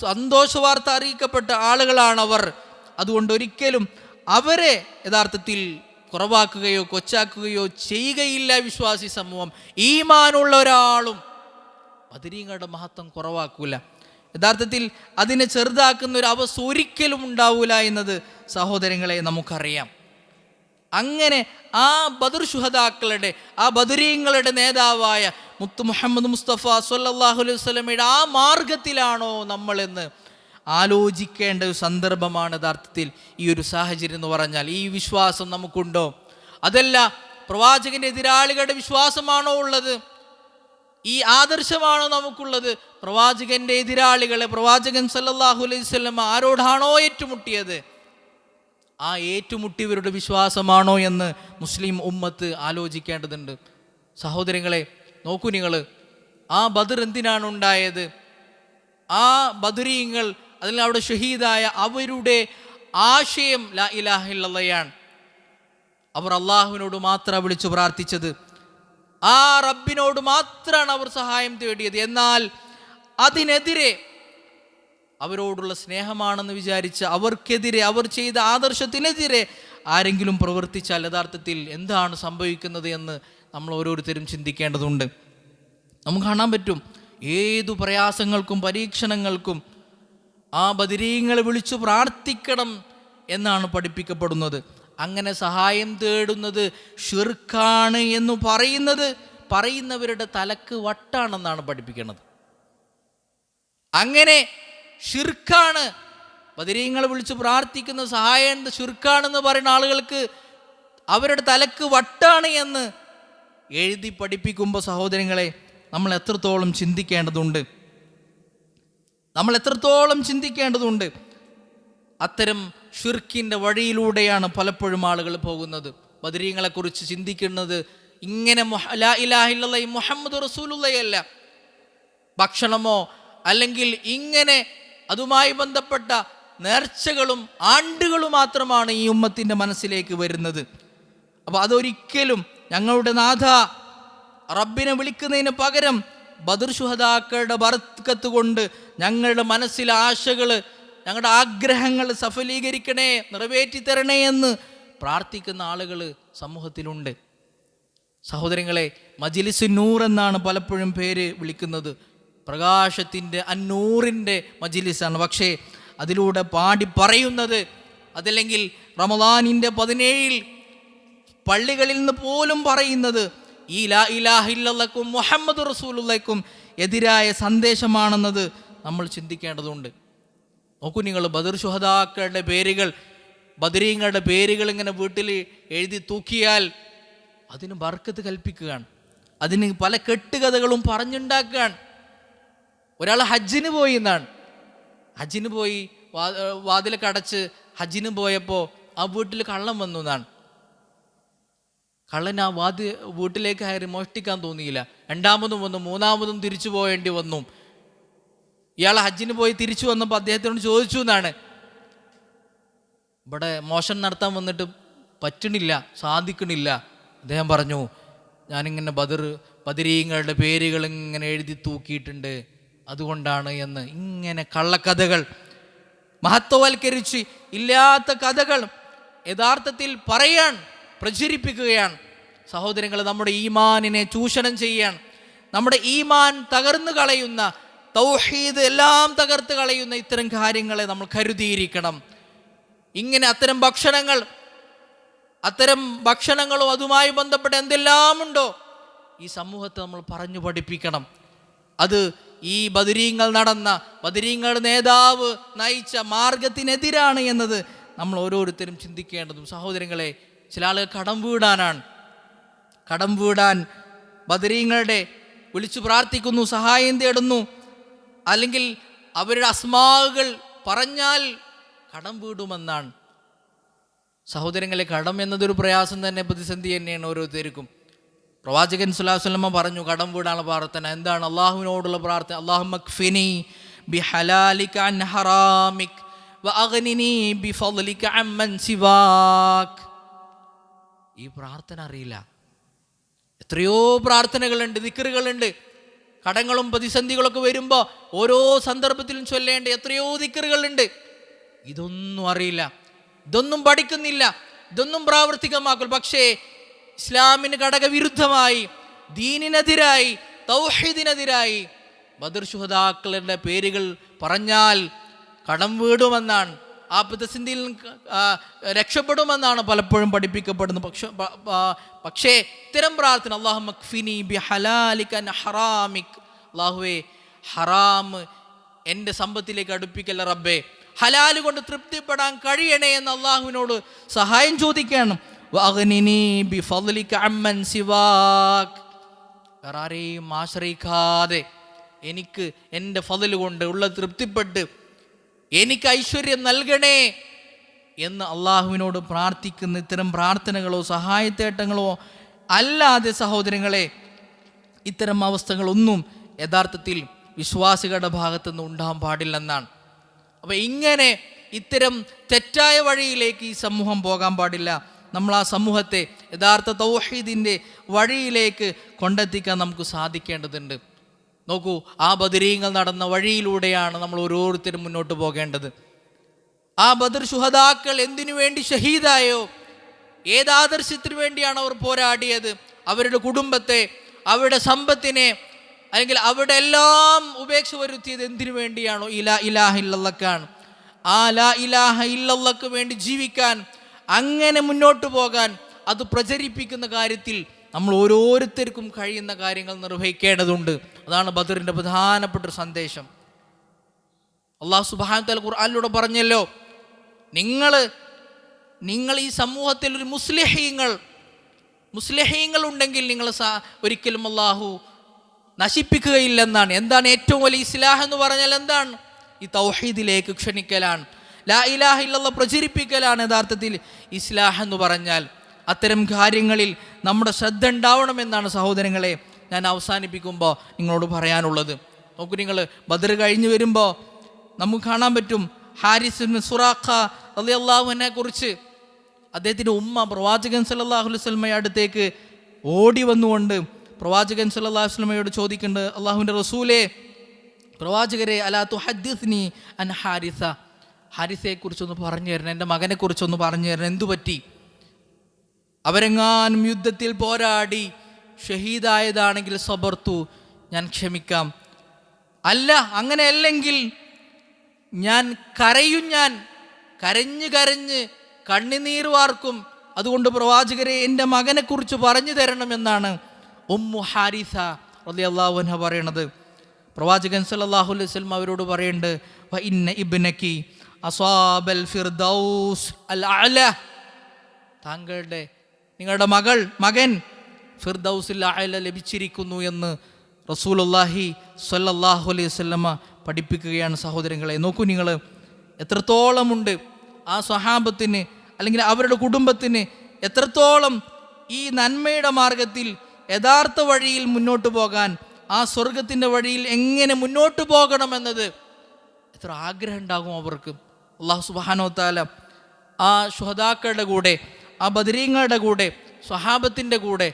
സന്തോഷവാർത്ത അറിയിക്കപ്പെട്ട ആളുകളാണവർ. അതുകൊണ്ട് ഒരിക്കലും അവരെ യഥാർത്ഥത്തിൽ കുറവാക്കുകയോ കൊച്ചാക്കുകയോ ചെയ്യുകയില്ല വിശ്വാസി സമൂഹം. ഈമാനുള്ള ഒരാളും ബദരീങ്ങളുടെ മഹത്വം കുറവാക്കൂല. യഥാർത്ഥത്തിൽ അതിനെ ചെറുതാക്കുന്ന ഒരു അവസ്ഥ ഒരിക്കലും ഉണ്ടാവൂല എന്നത് സഹോദരങ്ങളെ നമുക്കറിയാം. അങ്ങനെ ആ ബദർ ശുഹദാക്കളുടെ, ആ ബദരീങ്ങളുടെ നേതാവായ മുത്ത് മുഹമ്മദ് മുസ്തഫ സ്വല്ലല്ലാഹു അലൈഹി വസല്ലമയുടെ ആ മാർഗത്തിലാണോ നമ്മളെന്ന് ആലോചിക്കേണ്ട ഒരു സന്ദർഭമാണ് യഥാർത്ഥത്തിൽ ഈ ഒരു സാഹചര്യം എന്ന് പറഞ്ഞാൽ. ഈ വിശ്വാസം നമുക്കുണ്ടോ? അതല്ല പ്രവാചകന്റെ എതിരാളികളുടെ വിശ്വാസമാണോ ഉള്ളത്? ഈ ആദർശമാണോ നമുക്കുള്ളത്? പ്രവാചകന്റെ എതിരാളികളെ പ്രവാചകൻ സല്ലല്ലാഹു അലൈഹി വസല്ലം ആരോടാണോ ഏറ്റുമുട്ടിയത്, ആ ഏറ്റുമുട്ടിയവരുടെ വിശ്വാസമാണോ എന്ന് മുസ്ലിം ഉമ്മത്ത് ആലോചിക്കേണ്ടതുണ്ട്. സഹോദരങ്ങളെ, നോക്കൂ നിങ്ങൾ, ആ ബദർ എന്തിനാണ് ഉണ്ടായത്? ആ ബദരീങ്ങൾ, അതിൽ അവിടെ ഷഹീദായ അവരുടെ ആശയം ലാ ഇലാഹ ഇല്ലല്ലാഹയാണ്. അവർ അള്ളാഹുവിനോട് മാത്രമാണ് വിളിച്ചു പ്രാർത്ഥിച്ചത്. ആ റബ്ബിനോട് മാത്രമാണ് അവർ സഹായം തേടിയത്. എന്നാൽ അതിനെതിരെ അവരോടുള്ള സ്നേഹമാണെന്ന് വിചാരിച്ച് അവർക്കെതിരെ, അവർ ചെയ്ത ആദർശത്തിനെതിരെ ആരെങ്കിലും പ്രവർത്തിച്ചാൽ യഥാർത്ഥത്തിൽ എന്താണ് സംഭവിക്കുന്നത് എന്ന് നമ്മൾ ഓരോരുത്തരും ചിന്തിക്കേണ്ടതുണ്ട്. നമുക്ക് കാണാൻ പറ്റും, ഏതു പ്രയാസങ്ങൾക്കും പരീക്ഷണങ്ങൾക്കും ആ ബദരീങ്ങളെ വിളിച്ചു പ്രാർത്ഥിക്കണം എന്നാണ് പഠിപ്പിക്കപ്പെടുന്നത്. അങ്ങനെ സഹായം തേടുന്നത് ഷിർക്കാണ് എന്ന് പറയുന്നവരുടെ തലക്ക് വട്ടാണെന്നാണ് പഠിപ്പിക്കുന്നത്. അങ്ങനെ ഷിർക്കാണ്, ബദരീങ്ങളെ വിളിച്ച് പ്രാർത്ഥിക്കുന്ന സഹായം ഷിർക്കാണെന്ന് പറയുന്ന ആളുകൾക്ക് അവരുടെ തലക്ക് വട്ടാണ് എന്ന് എഴുതി പഠിപ്പിക്കുമ്പോൾ സഹോദരങ്ങളെ, നമ്മൾ എത്രത്തോളം ചിന്തിക്കേണ്ടതുണ്ട്. അത്തരം ഷിർക്കിൻ്റെ വഴിയിലൂടെയാണ് പലപ്പോഴും ആളുകൾ പോകുന്നത്. ബദരീങ്ങളെക്കുറിച്ച് ചിന്തിക്കുന്നത് ഇങ്ങനെ ലാ ഇലാഹ ഇല്ലല്ലാഹ് മുഹമ്മദ് റസൂലുള്ളാഹി അല്ല, ഭക്ഷണമോ അല്ലെങ്കിൽ ഇങ്ങനെ അതുമായി ബന്ധപ്പെട്ട നേർച്ചകളും ആണ്ടുകളും മാത്രമാണ് ഈ ഉമ്മത്തിൻ്റെ മനസ്സിലേക്ക് വരുന്നത്. അപ്പോൾ അതൊരിക്കലും ഞങ്ങളുടെ നാഥ റബ്ബിനെ വിളിക്കുന്നതിന് പകരം ബദർ ശുഹദാക്കളുടെ ബർക്കത്ത് കൊണ്ട് ഞങ്ങളുടെ മനസ്സിലെ ആശകൾ, ഞങ്ങളുടെ ആഗ്രഹങ്ങൾ സഫലീകരിക്കണേ, നിറവേറ്റി തരണേ എന്ന് പ്രാർത്ഥിക്കുന്ന ആളുകൾ സമൂഹത്തിലുണ്ട്. സഹോദരങ്ങളെ, മജ്ലിസ് നൂർ എന്നാണ് പലപ്പോഴും പേര് വിളിക്കുന്നത്. പ്രകാശത്തിൻ്റെ അന്നൂറിൻ്റെ മജ്ലിസാണ്. പക്ഷേ അതിലൂടെ പാടി പറയുന്നത്, അതല്ലെങ്കിൽ റമദാനിൻ്റെ 17 പള്ളികളിൽ നിന്ന് പോലും പറയുന്നത് ഈ ലാ ഇലാഹ ഇല്ലല്ലാഹും മുഹമ്മദ് റസൂലുള്ളാഹിക്കും എതിരായ സന്ദേശമാണെന്നത് നമ്മൾ ചിന്തിക്കേണ്ടതുണ്ട്. നോക്കൂ നിങ്ങൾ, ബദർ ശുഹദാക്കളുടെ പേരുകൾ, ബദരീങ്ങളുടെ പേരുകൾ ഇങ്ങനെ വീട്ടിൽ എഴുതി തൂക്കിയാൽ അതിന് ബർക്കത്ത് കൽപ്പിക്കുകയാണ്. അതിന് പല കെട്ടുകഥകളും പറഞ്ഞുണ്ടാക്കുകയാണ്. ഒരാൾ ഹജ്ജിന് പോയി എന്നാണ്, ഹജ്ജിന് പോയി വാതിലൊക്കെ അടച്ച് ഹജ്ജിന് പോയപ്പോൾ ആ വീട്ടിൽ കള്ളൻ വന്നു എന്നാണ്. കള്ളൻ ആ വീട്ടിലേക്ക് കയറി മോഷ്ടിക്കാൻ തോന്നിയില്ല. രണ്ടാമതും വന്നു, മൂന്നാമതും തിരിച്ചു പോകേണ്ടി വന്നു. ഇയാൾ ഹജ്ജിന് പോയി തിരിച്ചു വന്നപ്പോൾ അദ്ദേഹത്തിനോട് ചോദിച്ചു എന്നാണ്, ഇവിടെ മോഷണം നടത്താൻ വന്നിട്ട് പറ്റണില്ല, സാധിക്കണില്ല. അദ്ദേഹം പറഞ്ഞു, ഞാനിങ്ങനെ ബദരീങ്ങളുടെ പേരുകൾ ഇങ്ങനെ എഴുതി തൂക്കിയിട്ടുണ്ട്, അതുകൊണ്ടാണ് എന്ന്. ഇങ്ങനെ കള്ളക്കഥകൾ മഹത്വവൽക്കരിച്ച് ഇല്ലാത്ത കഥകൾ യഥാർത്ഥത്തിൽ പറയാൻ പ്രചരിപ്പിക്കുകയാണ്. സഹോദരങ്ങൾ, നമ്മുടെ ഈമാനിനെ ചൂഷണം ചെയ്യാൻ, നമ്മുടെ ഈമാൻ തകർന്നു കളയുന്ന, തൗഹീദ് എല്ലാം തകർത്ത് കളയുന്ന ഇത്തരം കാര്യങ്ങളെ നമ്മൾ കരുതിയിരിക്കണം. ഇങ്ങനെ അത്തരം ഭക്ഷണങ്ങളും അതുമായി ബന്ധപ്പെട്ട എന്തെല്ലാം ഉണ്ടോ ഈ സമൂഹത്തെ നമ്മൾ പറഞ്ഞു പഠിപ്പിക്കണം. അത് ഈ ബദരീങ്ങളുടെ നേതാവ് നയിച്ച മാർഗത്തിനെതിരാണ് എന്നത് നമ്മൾ ഓരോരുത്തരും ചിന്തിക്കേണ്ടതും. സഹോദരങ്ങളെ, ചില ആളുകൾ കടം വീടാൻ ബദരീങ്ങളുടെ വിളിച്ചു പ്രാർത്ഥിക്കുന്നു, സഹായം തേടുന്നു, അല്ലെങ്കിൽ അവരുടെ അസ്മാകൾ പറഞ്ഞാൽ കടം വീടുമെന്നാണ്. സഹോദരങ്ങളെ, കടം എന്നതൊരു പ്രയാസം തന്നെ, പ്രതിസന്ധി തന്നെയാണ് ഓരോരുത്തർക്കും. പ്രവാചകൻ സ്വല്ലല്ലാഹു അലൈഹി വസല്ലം പറഞ്ഞു, കടം വീടാനുള്ള പ്രാർത്ഥന എന്താണ്? അള്ളാഹുവിനോടുള്ള പ്രാർത്ഥന, അല്ലാഹുമ്മക്ഫിനി ബിഹലാലിക അൻ ഹറാമിക് വഅഗ്നിനി ബിഫദ്ലിക അമ്മൻ സിവാക്. ഈ പ്രാർത്ഥന അറിയില്ല. എത്രയോ പ്രാർത്ഥനകളുണ്ട്, ദിക്റുകളുണ്ട്. കടങ്ങളും പ്രതിസന്ധികളൊക്കെ വരുമ്പോൾ ഓരോ സന്ദർഭത്തിലും ചൊല്ലേണ്ട എത്രയോ ദിക്റുകളുണ്ട്. ഇതൊന്നും അറിയില്ല, ഇതൊന്നും പഠിക്കുന്നില്ല, ഇതൊന്നും പ്രാവർത്തികമാക്കും. പക്ഷേ ഇസ്ലാമിന് ഘടകവിരുദ്ധമായി, ദീനിനെതിരായി, തൗഹീദിനെതിരായി ബദർ ശുഹദാക്കളുടെ പേരുകൾ പറഞ്ഞാൽ കടം വീടുമെന്നാണ്, ആ പ്രതിസന്ധിയിൽ രക്ഷപ്പെടുമെന്നാണ് പലപ്പോഴും പഠിപ്പിക്കപ്പെടുന്നത്. പക്ഷേ ഇത്തരം പ്രാർത്ഥന, അല്ലാഹുമ്മക്ഫിനി ബിഹലാലിക അൻ ഹറാമിക്, അല്ലാഹുവേ ഹറാം എൻ്റെ സമ്പത്തിലേക്ക് അടുപ്പിക്കല്ല റബ്ബേ, ഹലാല് കൊണ്ട് തൃപ്തിപ്പെടാൻ കഴിയണേ എന്ന് അള്ളാഹുവിനോട് സഹായം ചോദിക്കണം. വഅഗ്നിനി ബിഫദ്ലിക അമ്മൻ സിവാക്, വേറെ ആരെയും ആശ്രയിക്കാതെ എനിക്ക് എൻ്റെ ഫദ്ൽ കൊണ്ട് ഉള്ള തൃപ്തിപ്പെട്ട് എനിക്ക് ഐശ്വര്യം നൽകണേ എന്ന് അള്ളാഹുവിനോട് പ്രാർത്ഥിക്കുന്ന ഇത്തരം പ്രാർത്ഥനകളോ സഹായത്തേട്ടങ്ങളോ അല്ലാതെ സഹോദരങ്ങളെ, ഇത്തരം അവസ്ഥകളൊന്നും യഥാർത്ഥത്തിൽ വിശ്വാസികളുടെ ഭാഗത്തുനിന്ന് ഉണ്ടാകാൻ പാടില്ലെന്നാണ്. അപ്പോൾ ഇങ്ങനെ ഇത്തരം തെറ്റായ വഴിയിലേക്ക് ഈ സമൂഹം പോകാൻ പാടില്ല. നമ്മൾ ആ സമൂഹത്തെ യഥാർത്ഥ തൗഹീദിൻ്റെ വഴിയിലേക്ക് കൊണ്ടെത്തിക്കാൻ നമുക്ക് സാധിക്കേണ്ടതുണ്ട്. നോക്കൂ, ആ ബദരീങ്ങൾ നടന്ന വഴിയിലൂടെയാണ് നമ്മൾ ഓരോരുത്തരും മുന്നോട്ട് പോകേണ്ടത്. ആ ബദർ ശുഹദാക്കൾ എന്തിനു വേണ്ടി ഷഹീദായോ, ഏതാദർശത്തിന് വേണ്ടിയാണ് അവർ പോരാടിയത്, അവരുടെ കുടുംബത്തെ, അവരുടെ സമ്പത്തിനെ, അല്ലെങ്കിൽ അവിടെ എല്ലാം ഉപേക്ഷ വരുത്തിയത് എന്തിനു വേണ്ടിയാണോ? ലാ ഇലാഹ ഇല്ലല്ലാഹ്ക്കാണ്. ആ ലാ ഇലാഹ ഇല്ലല്ലാഹ്ക്ക് വേണ്ടി ജീവിക്കാൻ, അങ്ങനെ മുന്നോട്ട് പോകാൻ, അത് പ്രചരിപ്പിക്കുന്ന കാര്യത്തിൽ നമ്മൾ ഓരോരുത്തർക്കും കഴിയുന്ന കാര്യങ്ങൾ നിർവഹിക്കേണ്ടതുണ്ട്. അതാണ് ബദറിൻ്റെ പ്രധാനപ്പെട്ട ഒരു സന്ദേശം. അല്ലാഹു സുബ്ഹാനഹു വ തആല ഖുർആനിലൂടെ പറഞ്ഞല്ലോ, നിങ്ങൾ ഈ സമൂഹത്തിൽ ഒരു മുസ്ലിഹീങ്ങൾ ഉണ്ടെങ്കിൽ നിങ്ങൾ ഒരിക്കലും അല്ലാഹു നശിപ്പിക്കുകയില്ലെന്നാണ്. എന്താണ് ഏറ്റവും വലിയ ഇസ്ലാഹ് എന്ന് പറഞ്ഞാൽ എന്താണ്? ഈ തൗഹീദിലേക്ക് ക്ഷണിക്കലാണ്, ലാ ഇലാഹ ഇല്ലല്ലാഹ് പ്രചരിപ്പിക്കലാണ് യഥാർത്ഥത്തിൽ ഇസ്ലാഹ് എന്ന് പറഞ്ഞാൽ. അത്തരം കാര്യങ്ങളിൽ നമ്മുടെ ശ്രദ്ധ ഉണ്ടാവണമെന്നാണ് സഹോദരങ്ങളെ ഞാൻ അവസാനിപ്പിക്കുമ്പോൾ നിങ്ങളോട് പറയാനുള്ളത്. നോക്കൂ നിങ്ങൾ, ബദർ കഴിഞ്ഞ് വരുമ്പോൾ നമുക്ക് കാണാൻ പറ്റും ഹാരിസ് ഇബ്നു സുറാഖ റളിയല്ലാഹു അൻഹുവിനെ കുറിച്ച്. അദ്ദേഹത്തിൻ്റെ ഉമ്മ പ്രവാചകൻ സല്ലല്ലാഹു അലൈഹി വസല്ലമയുടെ അടുത്തേക്ക് ഓടി വന്നുകൊണ്ട് പ്രവാചകൻ സല്ലല്ലാഹു അലൈഹി വസല്ലമയോട് ചോദിക്കുന്നുണ്ട്, അള്ളാഹുവിൻ്റെ റസൂലേ, പ്രവാചകരെ, അലാ തുഹദ്ദിസ്നി അൻ ഹാരിസ, ഹാരിസയെക്കുറിച്ചൊന്ന് പറഞ്ഞു തരണം, എൻ്റെ മകനെക്കുറിച്ചൊന്ന് പറഞ്ഞു തരണം, എന്തു പറ്റി? അവരെങ്ങാനും യുദ്ധത്തിൽ പോരാടി ഷഹീദായതാണെങ്കിൽ സബർത്തു, ഞാൻ ക്ഷമിക്കാം. അല്ല, അങ്ങനെയല്ലെങ്കിൽ ഞാൻ കരയും, ഞാൻ കരഞ്ഞ് കരഞ്ഞ് കണ്ണുനീർ വാർക്കും. അതുകൊണ്ട് പ്രവാചകരെ, എൻ്റെ മകനെക്കുറിച്ച് പറഞ്ഞു തരണമെന്നാണ് ഉമ്മു ഹാരിസ റളിയല്ലാഹു അൻഹ പറയണത്. പ്രവാചകൻ സല്ലല്ലാഹു അലൈഹി വസല്ലം അവരോട് പറയുന്നുണ്ട്, വ ഇന്ന ഇബ്നകി അസ്വാബൽ ഫിർദൗസ് അൽ അഅല, നിങ്ങളുടെ മകൻ ഫിർദൗസിൽ അഅല ലഭിച്ചിരിക്കുന്നു എന്ന് റസൂലുള്ളാഹി സ്വല്ലല്ലാഹു അലൈഹി വസല്ലമ പഠിപ്പിക്കുകയാണ്. സഹോദരങ്ങളെ, നോക്കൂ നിങ്ങൾ, എത്രത്തോളമുണ്ട് ആ സ്വഹാബത്തിന് അല്ലെങ്കിൽ അവരുടെ കുടുംബത്തിന് എത്രത്തോളം ഈ നന്മയുടെ മാർഗത്തിൽ യഥാർത്ഥ വഴിയിൽ മുന്നോട്ട് പോകാൻ, ആ സ്വർഗത്തിൻ്റെ വഴിയിൽ എങ്ങനെ മുന്നോട്ട് പോകണമെന്നത് എത്ര ആഗ്രഹം ഉണ്ടാകും അവർക്ക്. അല്ലാഹു സുബ്ഹാനഹു വ തആല ആ ശുഹദാക്കളുടെ കൂടെ, ആ ബദരീങ്ങളുടെ കൂടെ, സ്വഹാബത്തിൻ്റെ കൂടെ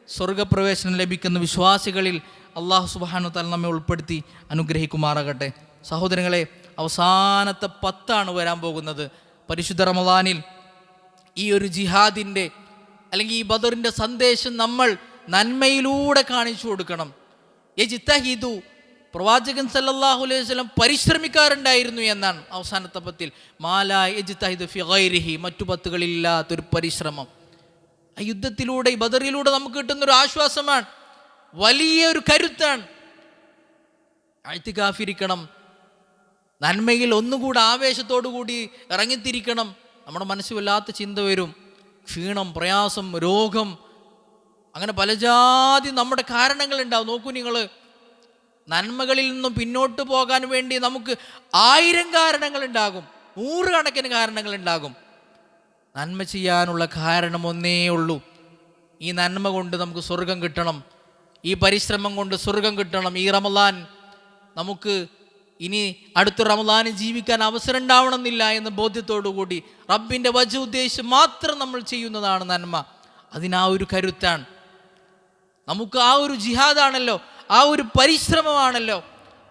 സ്വർഗപ്രവേശനം ലഭിക്കുന്ന വിശ്വാസികളിൽ അല്ലാഹു സുബ്ഹാനഹു വ തആല നമ്മെ ഉൾപ്പെടുത്തി അനുഗ്രഹിക്കുമാറാകട്ടെ. സഹോദരങ്ങളെ, അവസാനത്തെ 10 വരാൻ പോകുന്നത്. പരിശുദ്ധ റമളാനിൽ ഈ ഒരു ജിഹാദിൻ്റെ അല്ലെങ്കിൽ ഈ ബദറിൻ്റെ സന്ദേശം നമ്മൾ നന്മയിലൂടെ കാണിച്ചു കൊടുക്കണം. യജ്തഹിദു, പ്രവാചകൻ സല്ലല്ലാഹു അലൈഹി വസല്ലം പരിശ്രമിക്കാറുണ്ടായിരുന്നു എന്നാണ് അവസാനത്തെ 10. മാലാ യജ്തഹിദു ഫി ഗൈരിഹി, മറ്റു 10കളില്ലാത്തൊരു പരിശ്രമം. ആ യുദ്ധത്തിലൂടെ, ഈ ബദറിലൂടെ നമുക്ക് കിട്ടുന്നൊരു ആശ്വാസമാണ്, വലിയൊരു കരുത്താണ്. ഇഅ്തികാഫിരിക്കണം, നന്മയിൽ ഒന്നുകൂടെ ആവേശത്തോടു കൂടി ഇറങ്ങിത്തിരിക്കണം. നമ്മുടെ മനസ്സിൽ വല്ലാത്ത ചിന്ത വരും, ക്ഷീണം, പ്രയാസം, രോഗം, അങ്ങനെ പല ജാതി നമ്മുടെ കാരണങ്ങളുണ്ടാവും. നോക്കൂ നിങ്ങൾ, നന്മകളിൽ നിന്നും പിന്നോട്ട് പോകാൻ വേണ്ടി നമുക്ക് 1000 കാരണങ്ങളുണ്ടാകും, 100 കണക്കിന് കാരണങ്ങളുണ്ടാകും. നന്മ ചെയ്യാനുള്ള കാരണം ഒന്നേ ഉള്ളൂ. ഈ നന്മ കൊണ്ട് നമുക്ക് സ്വർഗം കിട്ടണം, ഈ പരിശ്രമം കൊണ്ട് സ്വർഗം കിട്ടണം. ഈ റമളാൻ നമുക്ക് ഇനി അടുത്ത റമളാനിൽ ജീവിക്കാൻ അവസരം ഉണ്ടാവണമെന്നില്ല എന്ന ബോധ്യത്തോടു കൂടി റബ്ബിൻ്റെ വജ് ഉദ്ദേശിച്ച് മാത്രം നമ്മൾ ചെയ്യുന്നതാണ് നന്മ. അതിനാ ഒരു കരുത്താണ് നമുക്ക്, ആ ഒരു ജിഹാദാണല്ലോ, ആ ഒരു പരിശ്രമമാണല്ലോ.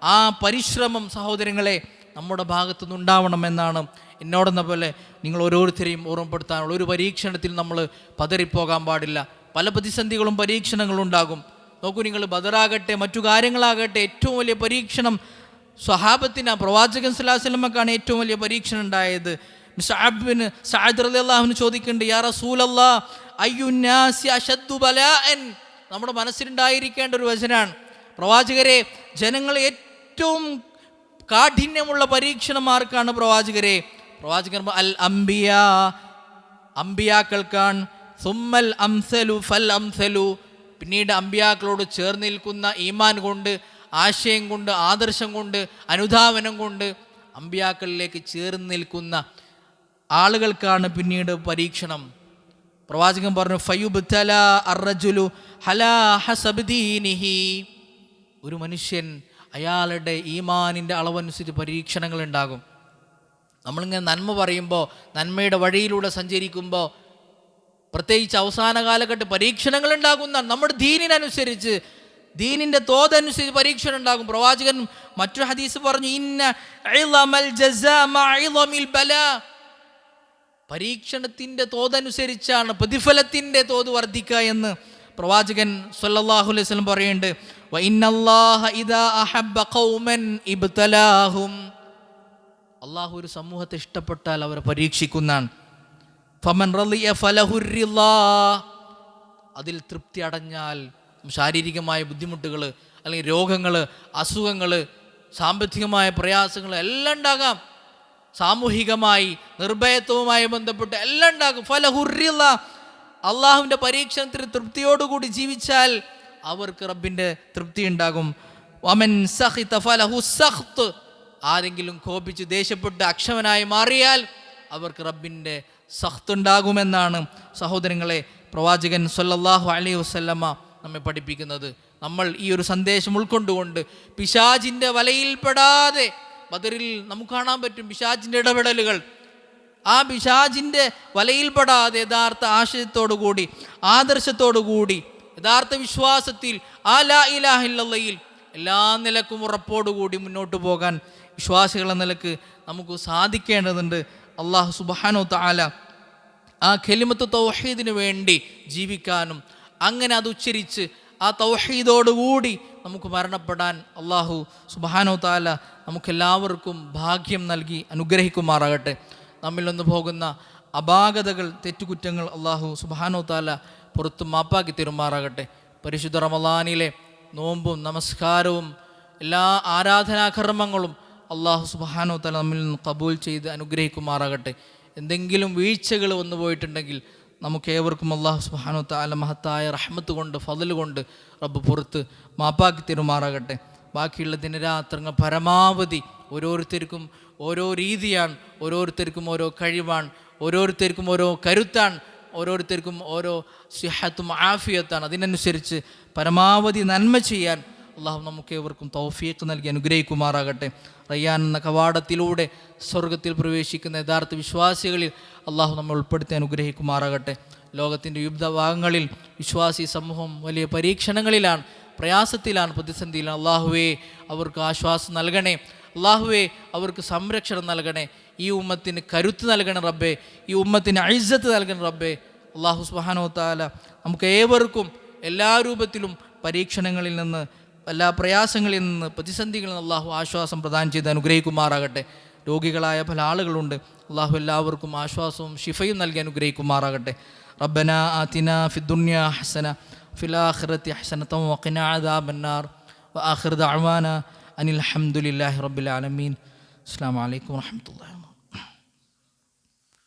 ആ പരിശ്രമം സഹോദരങ്ങളെ നമ്മുടെ ഭാഗത്തുനിന്ന് ഉണ്ടാവണമെന്നാണ് എന്നോടെന്ന പോലെ നിങ്ങൾ ഓരോരുത്തരെയും ഓർമ്മപ്പെടുത്താനുള്ള. ഒരു പരീക്ഷണത്തിൽ നമ്മൾ പതറിപ്പോകാൻ പാടില്ല. പല പ്രതിസന്ധികളും പരീക്ഷണങ്ങളും ഉണ്ടാകും. നോക്കൂ നിങ്ങൾ, ബദറാകട്ടെ മറ്റു കാര്യങ്ങളാകട്ടെ, ഏറ്റവും വലിയ പരീക്ഷണം സ്വഹാബത്തിന്, പ്രവാചകൻ സല്ലല്ലാഹു അലൈഹി വസല്ലമക്കാണ് ഏറ്റവും വലിയ പരീക്ഷണം ഉണ്ടായത്. സഅദ് റളിയല്ലാഹു അൻഹു ചോദിക്കുന്നുണ്ട്, യാ റസൂലല്ലാഹ് അയ്യുന്നാസി അശദ്ദു ബലാഅൻ, നമ്മുടെ മനസ്സിലുണ്ടായിരിക്കേണ്ട ഒരു വചനാണ്. പ്രവാചകരെ, ജനങ്ങൾ ഏറ്റവും കാഠിന്യമുള്ള പരീക്ഷണം ആർക്കാണ് പ്രവാചകരെ? പ്രവാചകൻ അൽ അംബിയാ, അംബിയാക്കൾക്കാണ്. സുമ്മൽ അംസലു ഫൽ അംസലു, പിന്നീട് അംബിയാക്കളോട് ചേർന്ന് നിൽക്കുന്ന ഈമാൻ കൊണ്ട്, ആശയം കൊണ്ട്, ആദർശം കൊണ്ട്, അനുധാവനം കൊണ്ട് അംബിയാക്കളിലേക്ക് ചേർന്ന് നിൽക്കുന്ന ആളുകൾക്കാണ് പിന്നീട് പരീക്ഷണം. പ്രവാചകൻ പറഞ്ഞു, ഫയുബ്തലാ അർറജുലു ഹലാ ഹസബ് ദീനിഹി, ഒരു മനുഷ്യൻ അയാളുടെ ഈമാനിൻ്റെ അളവനുസരിച്ച് പരീക്ഷണങ്ങൾ ഉണ്ടാകും. നമ്മളിങ്ങനെ നന്മ പറയുമ്പോൾ, നന്മയുടെ വഴിയിലൂടെ സഞ്ചരിക്കുമ്പോൾ, പ്രത്യേകിച്ച് അവസാന കാലഘട്ട പരീക്ഷണങ്ങൾ ഉണ്ടാകുന്ന നമ്മുടെ ദീനിനനുസരിച്ച്, ദീനിൻ്റെ തോതനുസരിച്ച് പരീക്ഷണം ഉണ്ടാകും. പ്രവാചകൻ മറ്റൊരു ഹദീസ് പറഞ്ഞു, ഇന്ന ഇളമൽ ജസാ മഇളമിൽ ബലാ, പരീക്ഷണത്തിൻ്റെ തോതനുസരിച്ചാണ് പ്രതിഫലത്തിൻ്റെ തോത് വർദ്ധിക്കുക എന്ന് പ്രവാചകൻ സല്ലല്ലാഹു അലൈഹി വസല്ലം പറയുന്നുണ്ട്. വ ഇന്നല്ലാഹ ഇദാ അഹബ്ബ ഖൗമൻ ഇബ്തലാഹും, അല്ലാഹു ഒരു സമൂഹത്തെ ഇഷ്ടപ്പെട്ടാൽ അവരെ പരീക്ഷിക്കുന്നതാണ്. ഫമൻ റളിയ ഫലഹുർ റിളാ, അതിൽ തൃപ്തി അടഞ്ഞാൽ ശാരീരികമായ ബുദ്ധിമുട്ടുകൾ അല്ലെങ്കിൽ രോഗങ്ങൾ, അസുഖങ്ങൾ, സാമ്പത്തികമായ പ്രയാസങ്ങൾ എല്ലാം ഉണ്ടാകാം. സാമൂഹികമായി നിർഭയത്വവുമായി ബന്ധപ്പെട്ട് എല്ലാം ഉണ്ടാകും. ഫലഹുർ റിളാ, അള്ളാഹുവിൻ്റെ പരീക്ഷണത്തിൽ തൃപ്തിയോടുകൂടി ജീവിച്ചാൽ അവർക്ക് റബ്ബിൻ്റെ തൃപ്തി ഉണ്ടാകും. വമൻ സഖിത ഫലഹു സഖ്ത്, ആരെങ്കിലും കോപിച്ച് ദേഷ്യപ്പെട്ട് അക്ഷമനായി മാറിയാൽ അവർക്ക് റബ്ബിൻ്റെ സഖ്ത് ഉണ്ടാകുമെന്നാണ് സഹോദരങ്ങളെ പ്രവാചകൻ സല്ലല്ലാഹു അലൈഹി വസല്ലമ നമ്മെ പഠിപ്പിക്കുന്നത്. നമ്മൾ ഈ ഒരു സന്ദേശം ഉൾക്കൊണ്ടുകൊണ്ട് പിശാചിൻ്റെ വലയിൽപ്പെടാതെ, ബദറിൽ നമുക്ക് കാണാൻ പറ്റും പിശാചിൻ്റെ ഇടപെടലുകൾ, ആ പിശാചിൻ്റെ വലയിൽപ്പെടാതെ യഥാർത്ഥ ആശയത്തോടു കൂടി, ആദർശത്തോടു കൂടി, യഥാർത്ഥ വിശ്വാസത്തിൽ, ആ ലാ ഇലാഹ ഇല്ലല്ലാഹയിൽ എല്ലാ നിലക്കും ഉറപ്പോടുകൂടി മുന്നോട്ട് പോകാൻ വിശ്വാസികളെ നിലക്ക് നമുക്ക് സാധിക്കേണ്ടതുണ്ട്. അല്ലാഹു സുബ്ഹാനഹു തആല ആ കലിമത്ത് തൗഹീദിന് വേണ്ടി ജീവിക്കാനും അങ്ങനെ അത് ഉച്ചരിച്ച് ആ തൗഹീദോടുകൂടി നമുക്ക് മരണപ്പെടാൻ അല്ലാഹു സുബ്ഹാനഹു തആല നമുക്കെല്ലാവർക്കും ഭാഗ്യം നൽകി അനുഗ്രഹിക്കുമാറാകട്ടെ. നമ്മിൽ നിന്ന് പോകുന്ന അപാകതകൾ, തെറ്റുകുറ്റങ്ങൾ അല്ലാഹു സുബ്ഹാനഹു തആല പുറത്ത് മാപ്പാക്കി തരുമാറാകട്ടെ. പരിശുദ്ധ റമളാനിലെ നോമ്പും നമസ്കാരവും എല്ലാ ആരാധനാകർമ്മങ്ങളും അല്ലാഹു സുബ്ഹാനഹു തആല നമ്മിൽ നിന്ന് ഖബൂൽ ചെയ്ത് അനുഗ്രഹിക്കുമാറാകട്ടെ. എന്തെങ്കിലും വീഴ്ചകൾ വന്നു പോയിട്ടുണ്ടെങ്കിൽ നമുക്കേവർക്കും അല്ലാഹു സുബ്ഹാനഹു തആല മഹത്തായ റഹ്മത്ത് കൊണ്ട്, ഫضൽ കൊണ്ട് റബ്ബ് പുറത്ത് മാപ്പാക്കി തരുമാറാകട്ടെ. ബാക്കിയുള്ള ദിനരാത്രങ്ങൾ പരമാവധി ഓരോരുത്തർക്കും ഓരോ രീതിയാണ്, ഓരോരുത്തർക്കും ഓരോ കഴിവാണ്, ഓരോരുത്തർക്കും ഓരോ കരുത്താണ്, ഓരോരുത്തർക്കും ഓരോ സിഹത്തും ആഫിയത്താണ്. അതിനനുസരിച്ച് പരമാവധി നന്മ ചെയ്യാൻ അള്ളാഹു നമുക്കേവർക്കും തൗഫീഖ് നൽകി അനുഗ്രഹിക്കുമാറാകട്ടെ. റയ്യാൻ എന്ന കവാടത്തിലൂടെ സ്വർഗത്തിൽ പ്രവേശിക്കുന്ന യഥാർത്ഥ വിശ്വാസികളിൽ അള്ളാഹു നമ്മെ ഉൾപ്പെടുത്തി അനുഗ്രഹിക്കുമാറാകട്ടെ. ലോകത്തിൻ്റെ വിവിധ ഭാഗങ്ങളിൽ വിശ്വാസി സമൂഹം വലിയ പരീക്ഷണങ്ങളിലാണ്, പ്രയാസത്തിലാണ്, പ്രതിസന്ധിയിലാണ്. അള്ളാഹുവേ അവർക്ക് ആശ്വാസം നൽകണേ. അള്ളാഹുവേ അവർക്ക് സംരക്ഷണം നൽകണേ. ഈ ഉമ്മത്തിന് കരുത്ത് നൽകണം റബ്ബേ. ഈ ഉമ്മത്തിന് ഇസ്സത്ത് നൽകണം റബ്ബേ. അള്ളാഹു സുബ്ഹാനഹു തആല നമുക്ക് ഏവർക്കും എല്ലാ രൂപത്തിലും പരീക്ഷണങ്ങളിൽ നിന്ന്, എല്ലാ പ്രയാസങ്ങളിൽ നിന്ന്, പ്രതിസന്ധികളിൽ നിന്ന് അള്ളാഹു ആശ്വാസം പ്രദാനം ചെയ്ത് അനുഗ്രഹിക്കുമാറാകട്ടെ. രോഗികളായ പല ആളുകളുണ്ട്, അള്ളാഹു എല്ലാവർക്കും ആശ്വാസവും ശിഫയും നൽകി അനുഗ്രഹിക്കുമാറാകട്ടെ. റബ്ബനാ ആതിനാ ഫിദ്ദുനിയാ ഹസന ഫിൽ ആഖിറതി ഹസനതൻ വഖിനാ അദാബന്നാർ വആഖിറു ദഅവാനാ അനിൽ ഹംദുലില്ലാഹി റബ്ബിൽ ആലമീൻ. അസ്സലാമു അലൈക്കും വറഹ്മത്തുള്ളാഹി.